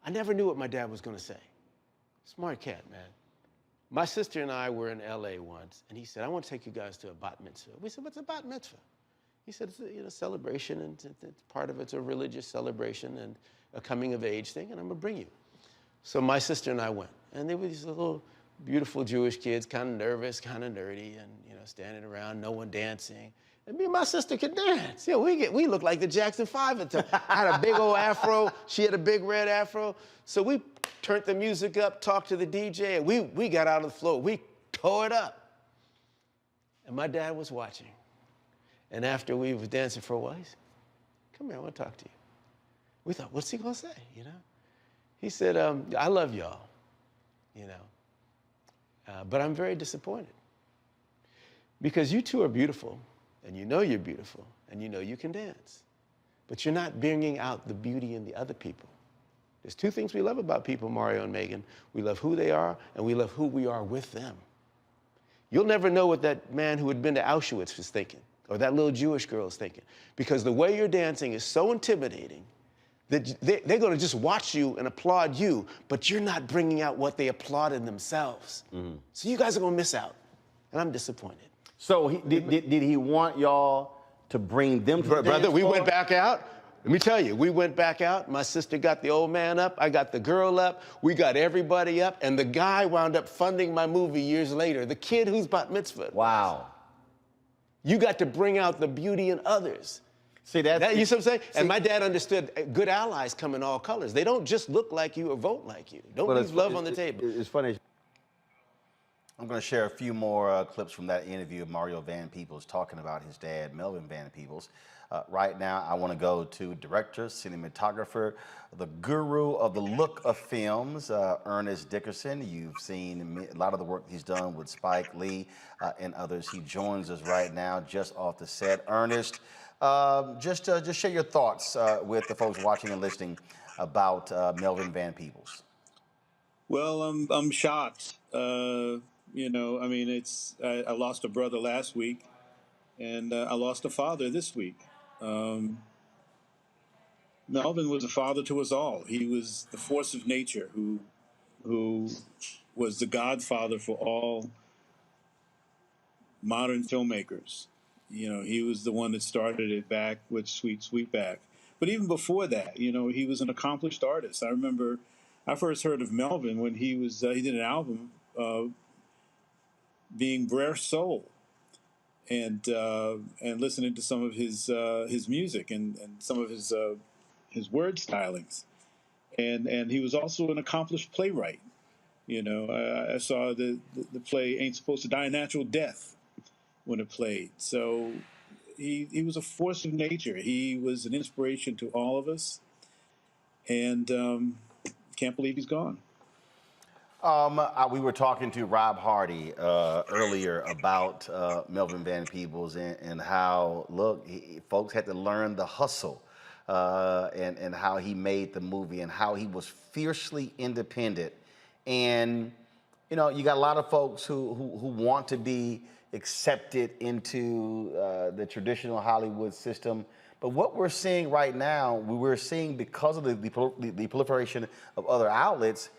I never knew what my dad was going to say. Smart cat, man. My sister and I were in LA once, and he said, I want to take you guys to a bat mitzvah. We said, what's a bat mitzvah? He said, it's a celebration, and part of it's a religious celebration and a coming of age thing, and I'm going to bring you. So my sister and I went, and they were these little beautiful Jewish kids, kind of nervous, kind of nerdy, and standing around, no one dancing. And me and my sister could dance. We looked like the Jackson 5 at the time. I had a big old afro. She had a big red afro. So we turned the music up, talked to the DJ, and we got out of the floor. We tore it up. And my dad was watching. And after we was dancing for a while, he said, come here, I want to talk to you. We thought, what's he going to say, He said, I love y'all, but I'm very disappointed. Because you two are beautiful. And you know you're beautiful, and you know you can dance. But you're not bringing out the beauty in the other people. There's two things we love about people, Mario and Megan. We love who they are, and we love who we are with them. You'll never know what that man who had been to Auschwitz was thinking, or that little Jewish girl is thinking. Because the way you're dancing is so intimidating that they're going to just watch you and applaud you, but you're not bringing out what they applaud in themselves. So you guys are going to miss out, and I'm disappointed. So did he want y'all to bring them to the Brother, dance we floor? went back out. Let me tell you, we went back out. My sister got the old man up. I got the girl up. We got everybody up. And the guy wound up funding my movie years later, the kid who's bat mitzvah. Wow. You got to bring out the beauty in others. See, you see what I'm saying? And my dad understood good allies come in all colors. They don't just look like you or vote like you. Don't leave love on the table. It's funny. I'm going to share a few more clips from that interview of Mario Van Peebles talking about his dad, Melvin Van Peebles. Right now, I want to go to director, cinematographer, the guru of the look of films, Ernest Dickerson. You've seen a lot of the work he's done with Spike Lee and others. He joins us right now, just off the set. Ernest, just share your thoughts with the folks watching and listening about Melvin Van Peebles. Well, I'm shocked. You know, I mean, I lost a brother last week, and I lost a father this week. Melvin was a father to us all. He was the force of nature who was the godfather for all modern filmmakers. You know, he was the one that started it back with Sweet Sweetback. But even before that, you know, he was an accomplished artist. I remember I first heard of Melvin when he did an album, being Brer Soul, and listening to some of his music and some of his word stylings, and he was also an accomplished playwright. You know, I saw the play Ain't Supposed to Die a Natural Death when it played. So he was a force of nature. He was an inspiration to all of us, and can't believe he's gone. We were talking to Rob Hardy earlier about Melvin Van Peebles and how, look, folks had to learn the hustle and how he made the movie and how he was fiercely independent. And, you know, you got a lot of folks who want to be accepted into the traditional Hollywood system. But what we're seeing right now, we're seeing because of the proliferation of other outlets,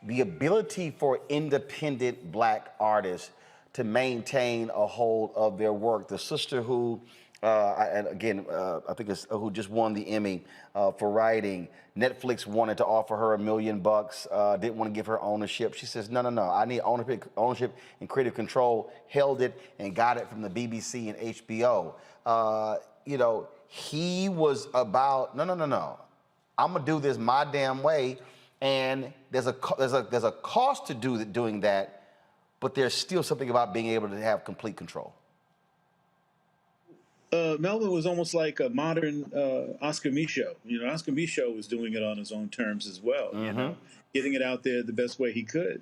the ability for independent Black artists to maintain a hold of their work. The sister who, and again, I think it's who just won the Emmy for writing, Netflix wanted to offer her $1 million, didn't want to give her ownership. She says, no, I need ownership and creative control, held it and got it from the BBC and HBO. You know, he was about, no, I'm gonna do this my damn way. And there's a cost to doing that, but there's still something about being able to have complete control. Melvin was almost like a modern Oscar Micheaux. You know, Oscar Micheaux was doing it on his own terms as well. You know, getting it out there the best way he could.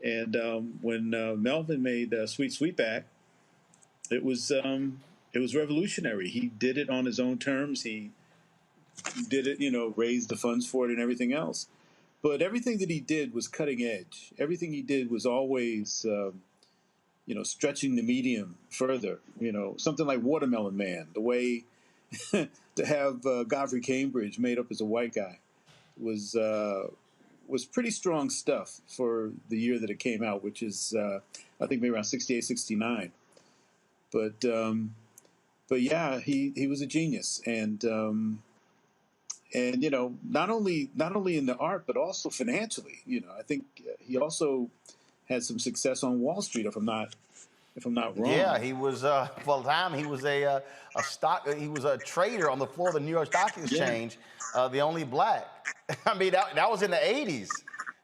And when Melvin made Sweet Sweetback, it was revolutionary. He did it on his own terms. He did it, you know, raised the funds for it and everything else. But everything that he did was cutting edge. Everything he did was always, you know, stretching the medium further. You know, something like Watermelon Man, the way to have Godfrey Cambridge made up as a white guy was pretty strong stuff for the year that it came out, which is, I think, maybe around 68, 69. But yeah, he was a genius. And you know, not only in the art, but also financially. You know, I think he also had some success on Wall Street, if I'm not wrong. Yeah, he was for a time he was he was a trader on the floor of the New York Stock Exchange, the only Black. I mean, that was in the '80s.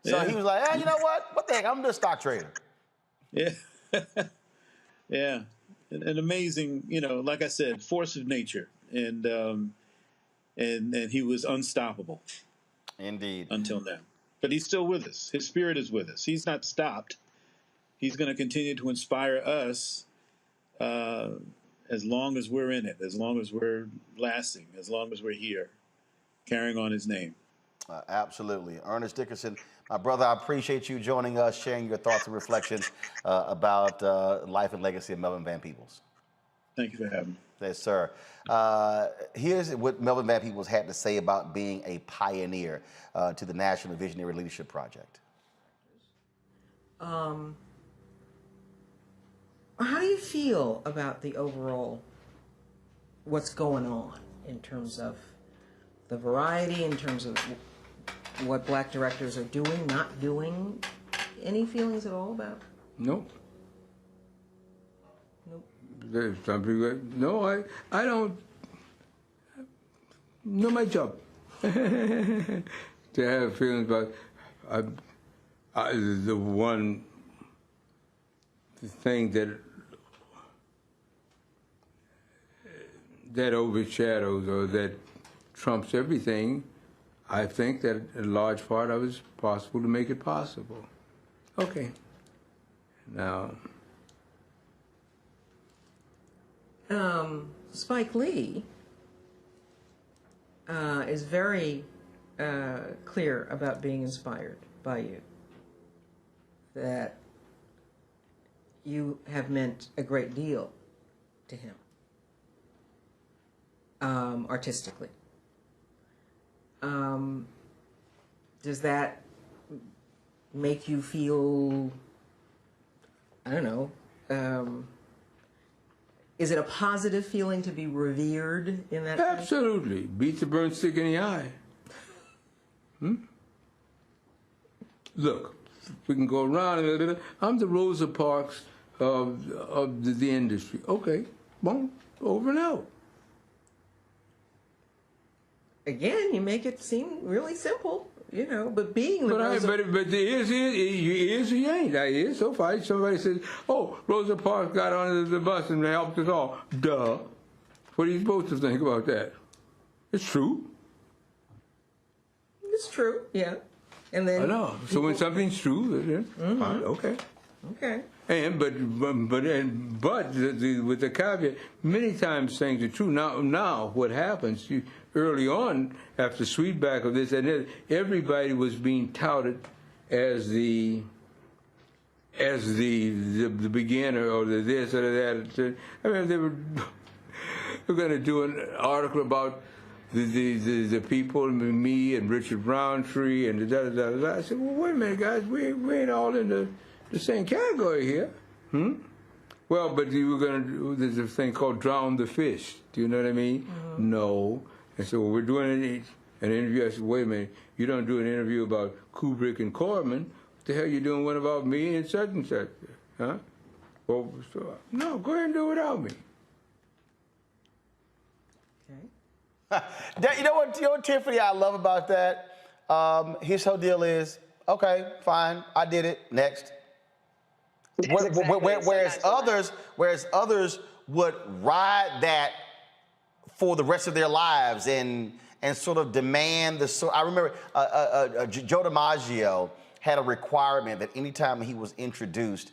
So he was like, you know what the heck, I'm just a stock trader. Yeah, yeah, an amazing, you know, like I said, force of nature, and he was unstoppable. Indeed. Until now. But he's still with us. His spirit is with us. He's not stopped. He's going to continue to inspire us as long as we're in it, as long as we're lasting, as long as we're here, carrying on his name. Absolutely. Ernest Dickerson, my brother, I appreciate you joining us, sharing your thoughts and reflections about life and legacy of Melvin Van Peebles. Thank you for having me. Yes, sir. Here's what Melvin Van Peebles had to say about being a pioneer to the National Visionary Leadership Project. How do you feel about the overall, what's going on in terms of the variety, in terms of what Black directors are doing, not doing? Any feelings at all about? Nope. Nope. There's some people, no, I don't know my job. To have feelings about the one the thing that overshadows or that trumps everything, I think that a large part of it is possible to make it possible. Okay. Now, Spike Lee is very clear about being inspired by you, that you have meant a great deal to him artistically. Does that make you feel, I don't know, is it a positive feeling to be revered in that sense? absolutely. Beat the burnt stick in the eye. Look, we can go around a little. I'm the Rosa Parks of the industry. Okay, boom, over and out. Again, you make it seem really simple, you know, but being the But the is he ain't. I is so far. Somebody says, "Oh, Rosa Parks got onto the bus and they helped us all." Duh. What are you supposed to think about that? It's true. It's true, yeah. And then I know. So when something's true, fine, okay. Okay. And but with the caveat, many times things are true. Now what happens? Early on, after Sweetback of this and that, everybody was being touted as the beginner or the this or that. I mean, they were going to do an article about the people, me and Richard Roundtree and da-da-da-da. I said, well, wait a minute, guys, we ain't all in the same category here. Well, but you were going to do, there's a thing called drown the fish. Do you know what I mean? No. And so we're doing an interview. I said, wait a minute, you don't do an interview about Kubrick and Corman. What the hell you doing one about me and such and such? Huh? Well, so, no, go ahead and do it without me. You know what, Tiffany, I love about that? His whole deal is, okay, fine, I did it, next. Whereas others would ride that for the rest of their lives and sort of demand the. I remember Joe DiMaggio had a requirement that anytime he was introduced,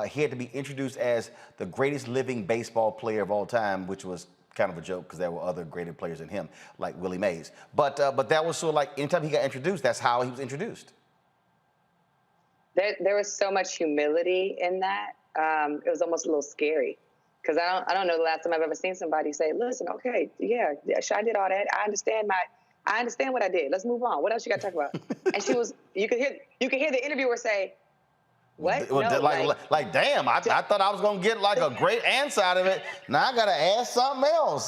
he had to be introduced as the greatest living baseball player of all time, which was kind of a joke because there were other greater players than him, like Willie Mays. But that was sort of like anytime he got introduced, that's how he was introduced. There was so much humility in that. It was almost a little scary. Because I don't know the last time I've ever seen somebody say, listen, okay, yeah, I did all that. I understand what I did. Let's move on. What else you got to talk about? And you could hear the interviewer say, what? No, like, damn, I thought I was going to get like a great answer out of it. Now I got to ask something else.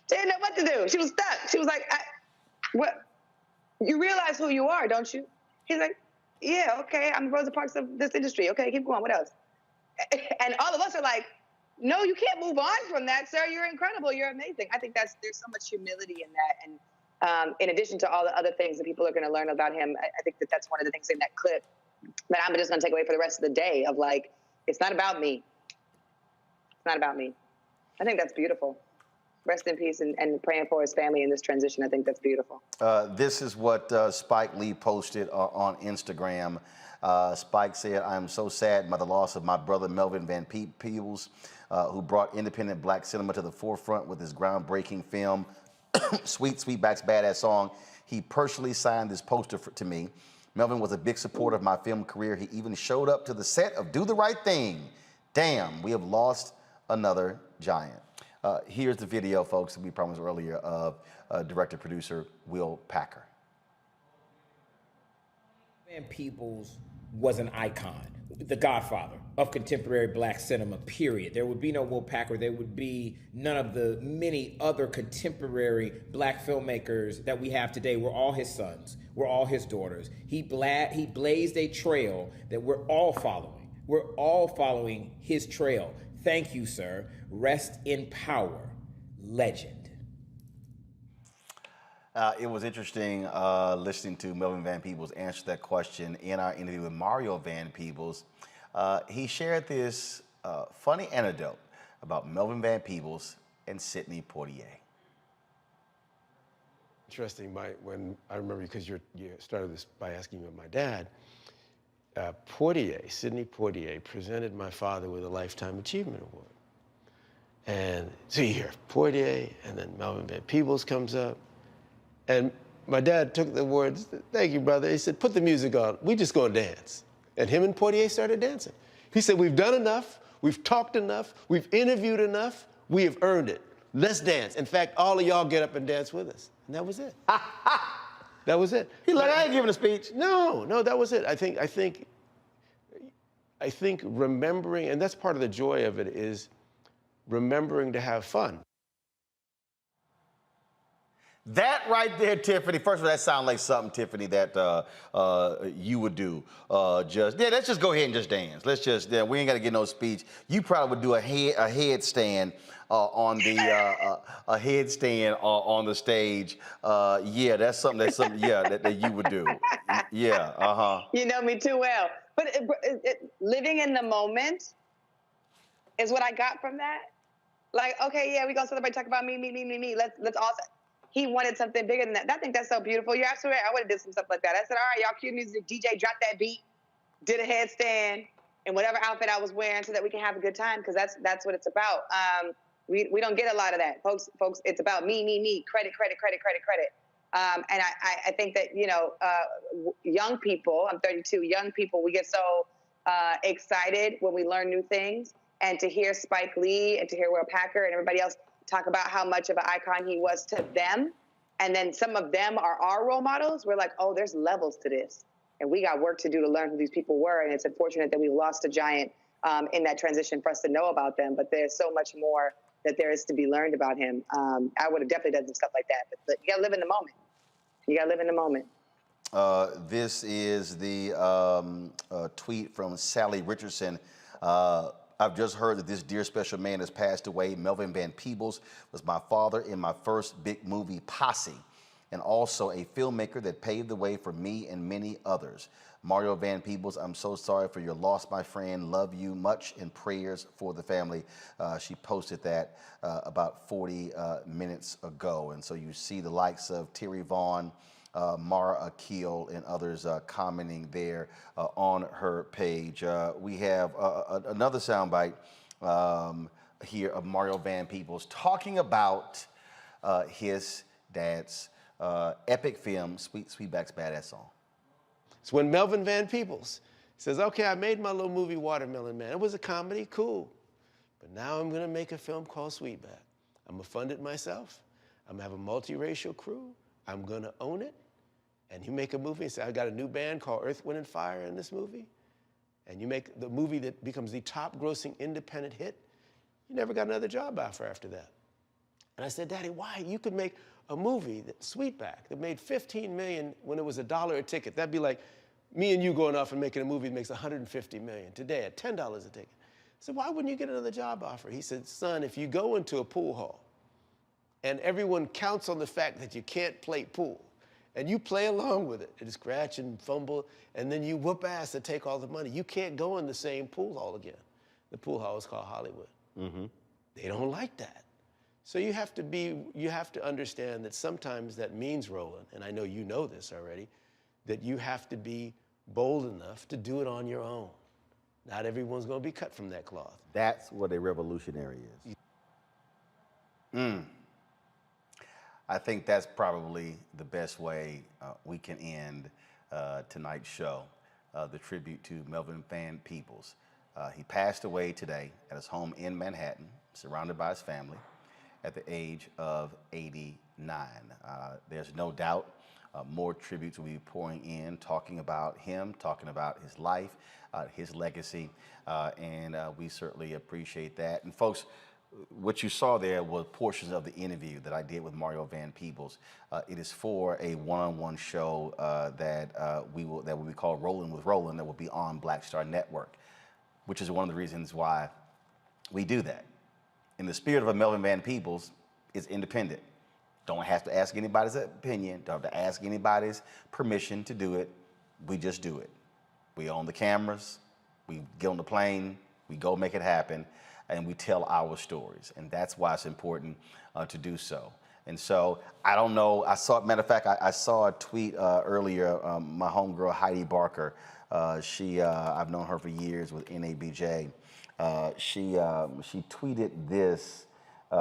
She didn't know what to do. She was stuck. She was like, what? You realize who you are, don't you? He's like, yeah, okay, I'm Rosa Parks of this industry. Okay, keep going. What else? And all of us are like, no, you can't move on from that, sir. You're incredible. You're amazing. I think there's so much humility in that. And in addition to all the other things that people are going to learn about him, I think that's one of the things in that clip that I'm just going to take away for the rest of the day of like, it's not about me. It's not about me. I think that's beautiful. Rest in peace and praying for his family in this transition. I think that's beautiful. This is what Spike Lee posted on Instagram. Spike said, I am so saddened by the loss of my brother Melvin Van Peebles, who brought independent black cinema to the forefront with his groundbreaking film, Sweetback's Badass Song. He personally signed this poster to me. Melvin was a big supporter of my film career. He even showed up to the set of Do the Right Thing. Damn, we have lost another giant. Here's the video, folks, that we promised earlier of director-producer Will Packer. Van Peebles was an icon, the godfather of contemporary black cinema, period. There would be no Will Packer. There would be none of the many other contemporary black filmmakers that we have today. We're all his sons. We're all his daughters. He blazed a trail that we're all following. We're all following his trail. Thank you, sir. Rest in power. Legend. It was interesting listening to Melvin Van Peebles answer that question in our interview with Mario Van Peebles. He shared this funny anecdote about Melvin Van Peebles and Sidney Poitier. Interesting. When I remember, because you started this by asking about my dad, Sidney Poitier, presented my father with a Lifetime Achievement Award. And so you hear Poitier, and then Melvin Van Peebles comes up. And my dad took the words, "Thank you, brother." He said, "Put the music on. We just gonna dance." And him and Poitier started dancing. He said, "We've done enough. We've talked enough. We've interviewed enough. We have earned it. Let's dance. In fact, all of y'all get up and dance with us." And that was it. That was it. He like, "I ain't giving a speech." No, that was it. I think remembering, and that's part of the joy of it, is remembering to have fun. That right there, Tiffany. First of all, that sounds like something, Tiffany, that you would do. Let's just go ahead and just dance. Let's just, we ain't got to get no speech. You probably would do a headstand on the on the stage. That's something that you would do. Yeah. You know me too well. But living in the moment is what I got from that. Like, okay, yeah, we gonna celebrate, talk about me. Let's all. He wanted something bigger than that. I think that's so beautiful. You're absolutely right. I would have did some stuff like that. I said, all right, y'all cue music, DJ, drop that beat, did a headstand in whatever outfit I was wearing so that we can have a good time, because that's what it's about. We don't get a lot of that. Folks, it's about me, credit. And I think that, young people, I'm 32, young people, we get so excited when we learn new things. And to hear Spike Lee and to hear Will Packer and everybody else talk about how much of an icon he was to them, and then some of them are our role models, we're like, oh, there's levels to this. And we got work to do to learn who these people were, and it's unfortunate that we lost a giant in that transition for us to know about them, but there's so much more that there is to be learned about him. I would have definitely done some stuff like that, but you gotta live in the moment. You gotta live in the moment. This is the tweet from Sally Richardson. I've just heard that this dear special man has passed away. Melvin Van Peebles was my father in my first big movie, Posse, and also a filmmaker that paved the way for me and many others. Mario Van Peebles, I'm so sorry for your loss, my friend. Love you much, and prayers for the family. She posted that about 40 minutes ago. And so you see the likes of Terry Vaughn, Mara Akil, and others commenting there on her page. We have another soundbite here of Mario Van Peebles talking about his dad's epic film, Sweetback's Badass Song. It's when Melvin Van Peebles says, okay, I made my little movie Watermelon Man. It was a comedy, cool. But now I'm gonna make a film called Sweetback. I'm gonna fund it myself. I'm gonna have a multiracial crew. I'm gonna own it. And you make a movie and say, I got a new band called Earth, Wind, and Fire in this movie. And you make the movie that becomes the top grossing independent hit. You never got another job offer after that. And I said, Daddy, why? You could make a movie, Sweetback, that made $15 million when it was $1 a ticket. That'd be like me and you going off and making a movie that makes $150 million today at $10 a ticket. I said, why wouldn't you get another job offer? He said, son, if you go into a pool hall and everyone counts on the fact that you can't play pool, and you play along with it, and scratch and fumble, and then you whoop ass and take all the money, you can't go in the same pool hall again. The pool hall is called Hollywood. Mm-hmm. They don't like that. So you have to understand that sometimes that means, Roland, and I know you know this already, that you have to be bold enough to do it on your own. Not everyone's gonna be cut from that cloth. That's what a revolutionary is. I think that's probably the best way we can end tonight's show, the tribute to Melvin Van Peebles. He passed away today at his home in Manhattan, surrounded by his family, at the age of 89. There's no doubt more tributes will be pouring in, talking about him, talking about his life, his legacy, and we certainly appreciate that. And folks, what you saw there was portions of the interview that I did with Mario Van Peebles. It is for a one-on-one show that will be called Rollin' with Roland, that will be on Black Star Network, which is one of the reasons why we do that. In the spirit of a Melvin Van Peebles, it's independent. Don't have to ask anybody's opinion. Don't have to ask anybody's permission to do it. We just do it. We own the cameras. We get on the plane. We go make it happen, and we tell our stories. And that's why it's important to do so. And so I don't know. Matter of fact, I saw a tweet earlier. My homegirl Heidi Barker. I've known her for years with NABJ. She tweeted this. She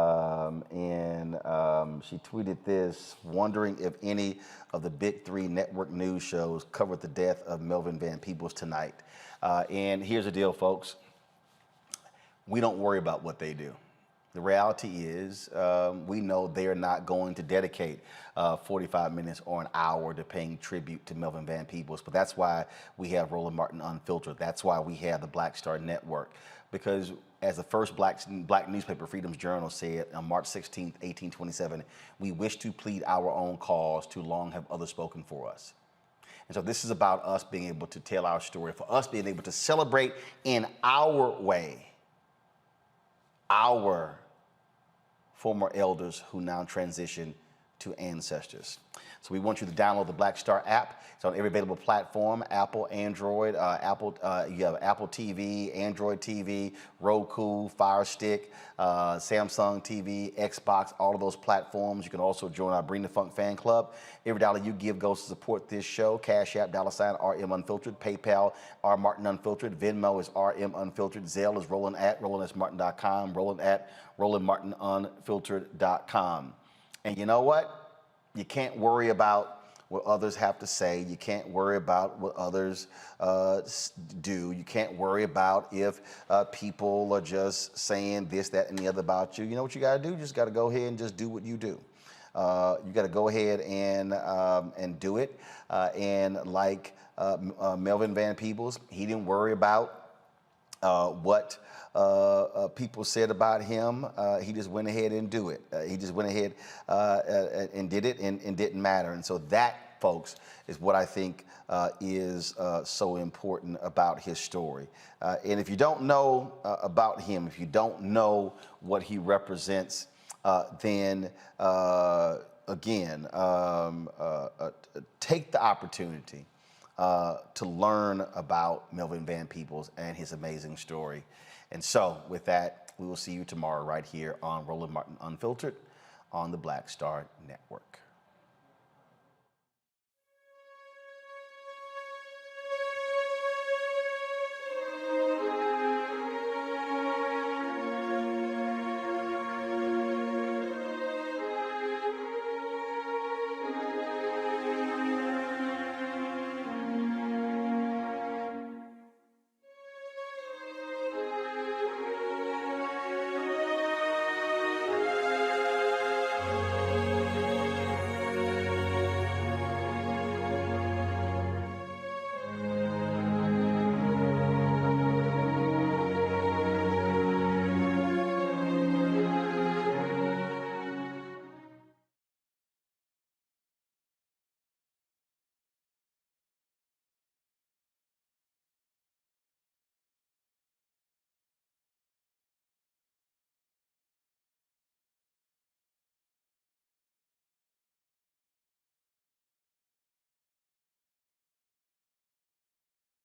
tweeted this, wondering if any of the big three network news shows covered the death of Melvin Van Peebles tonight. And here's the deal, folks. We don't worry about what they do. The reality is, we know they are not going to dedicate 45 minutes or an hour to paying tribute to Melvin Van Peebles. But that's why we have Roland Martin Unfiltered. That's why we have the Black Star Network. Because as the first black newspaper, Freedom's Journal, said on March 16th, 1827, we wish to plead our own cause, too long have others spoken for us. And so this is about us being able to tell our story, for us being able to celebrate in our way our former elders who now transition to ancestors. So we want you to download the Black Star app. It's on every available platform: Apple, Android, you have Apple TV, Android TV, Roku, Fire Stick, Samsung TV, Xbox, all of those platforms. You can also join our Bring the Funk fan club. Every dollar you give goes to support this show. Cash App, $RM Unfiltered. PayPal, R Martin Unfiltered. Venmo is RM Unfiltered. Zelle is roland@rolandsmartin.com. roland@rolandmartinunfiltered.com. And you know what? You can't worry about what others have to say. You can't worry about what others do. You can't worry about if people are just saying this, that, and the other about you. You know what you got to do? You just got to go ahead and just do what you do. You got to go ahead and do it. And like Melvin Van Peebles, he didn't worry about what people said about him. He just went ahead and do it. He just went ahead and did it, and didn't matter. And so that, folks, is what I think is so important about his story. And if you don't know about him, if you don't know what he represents, then again, take the opportunity to learn about Melvin Van Peebles and his amazing story. And so with that, we will see you tomorrow right here on Roland Martin Unfiltered on the Black Star Network.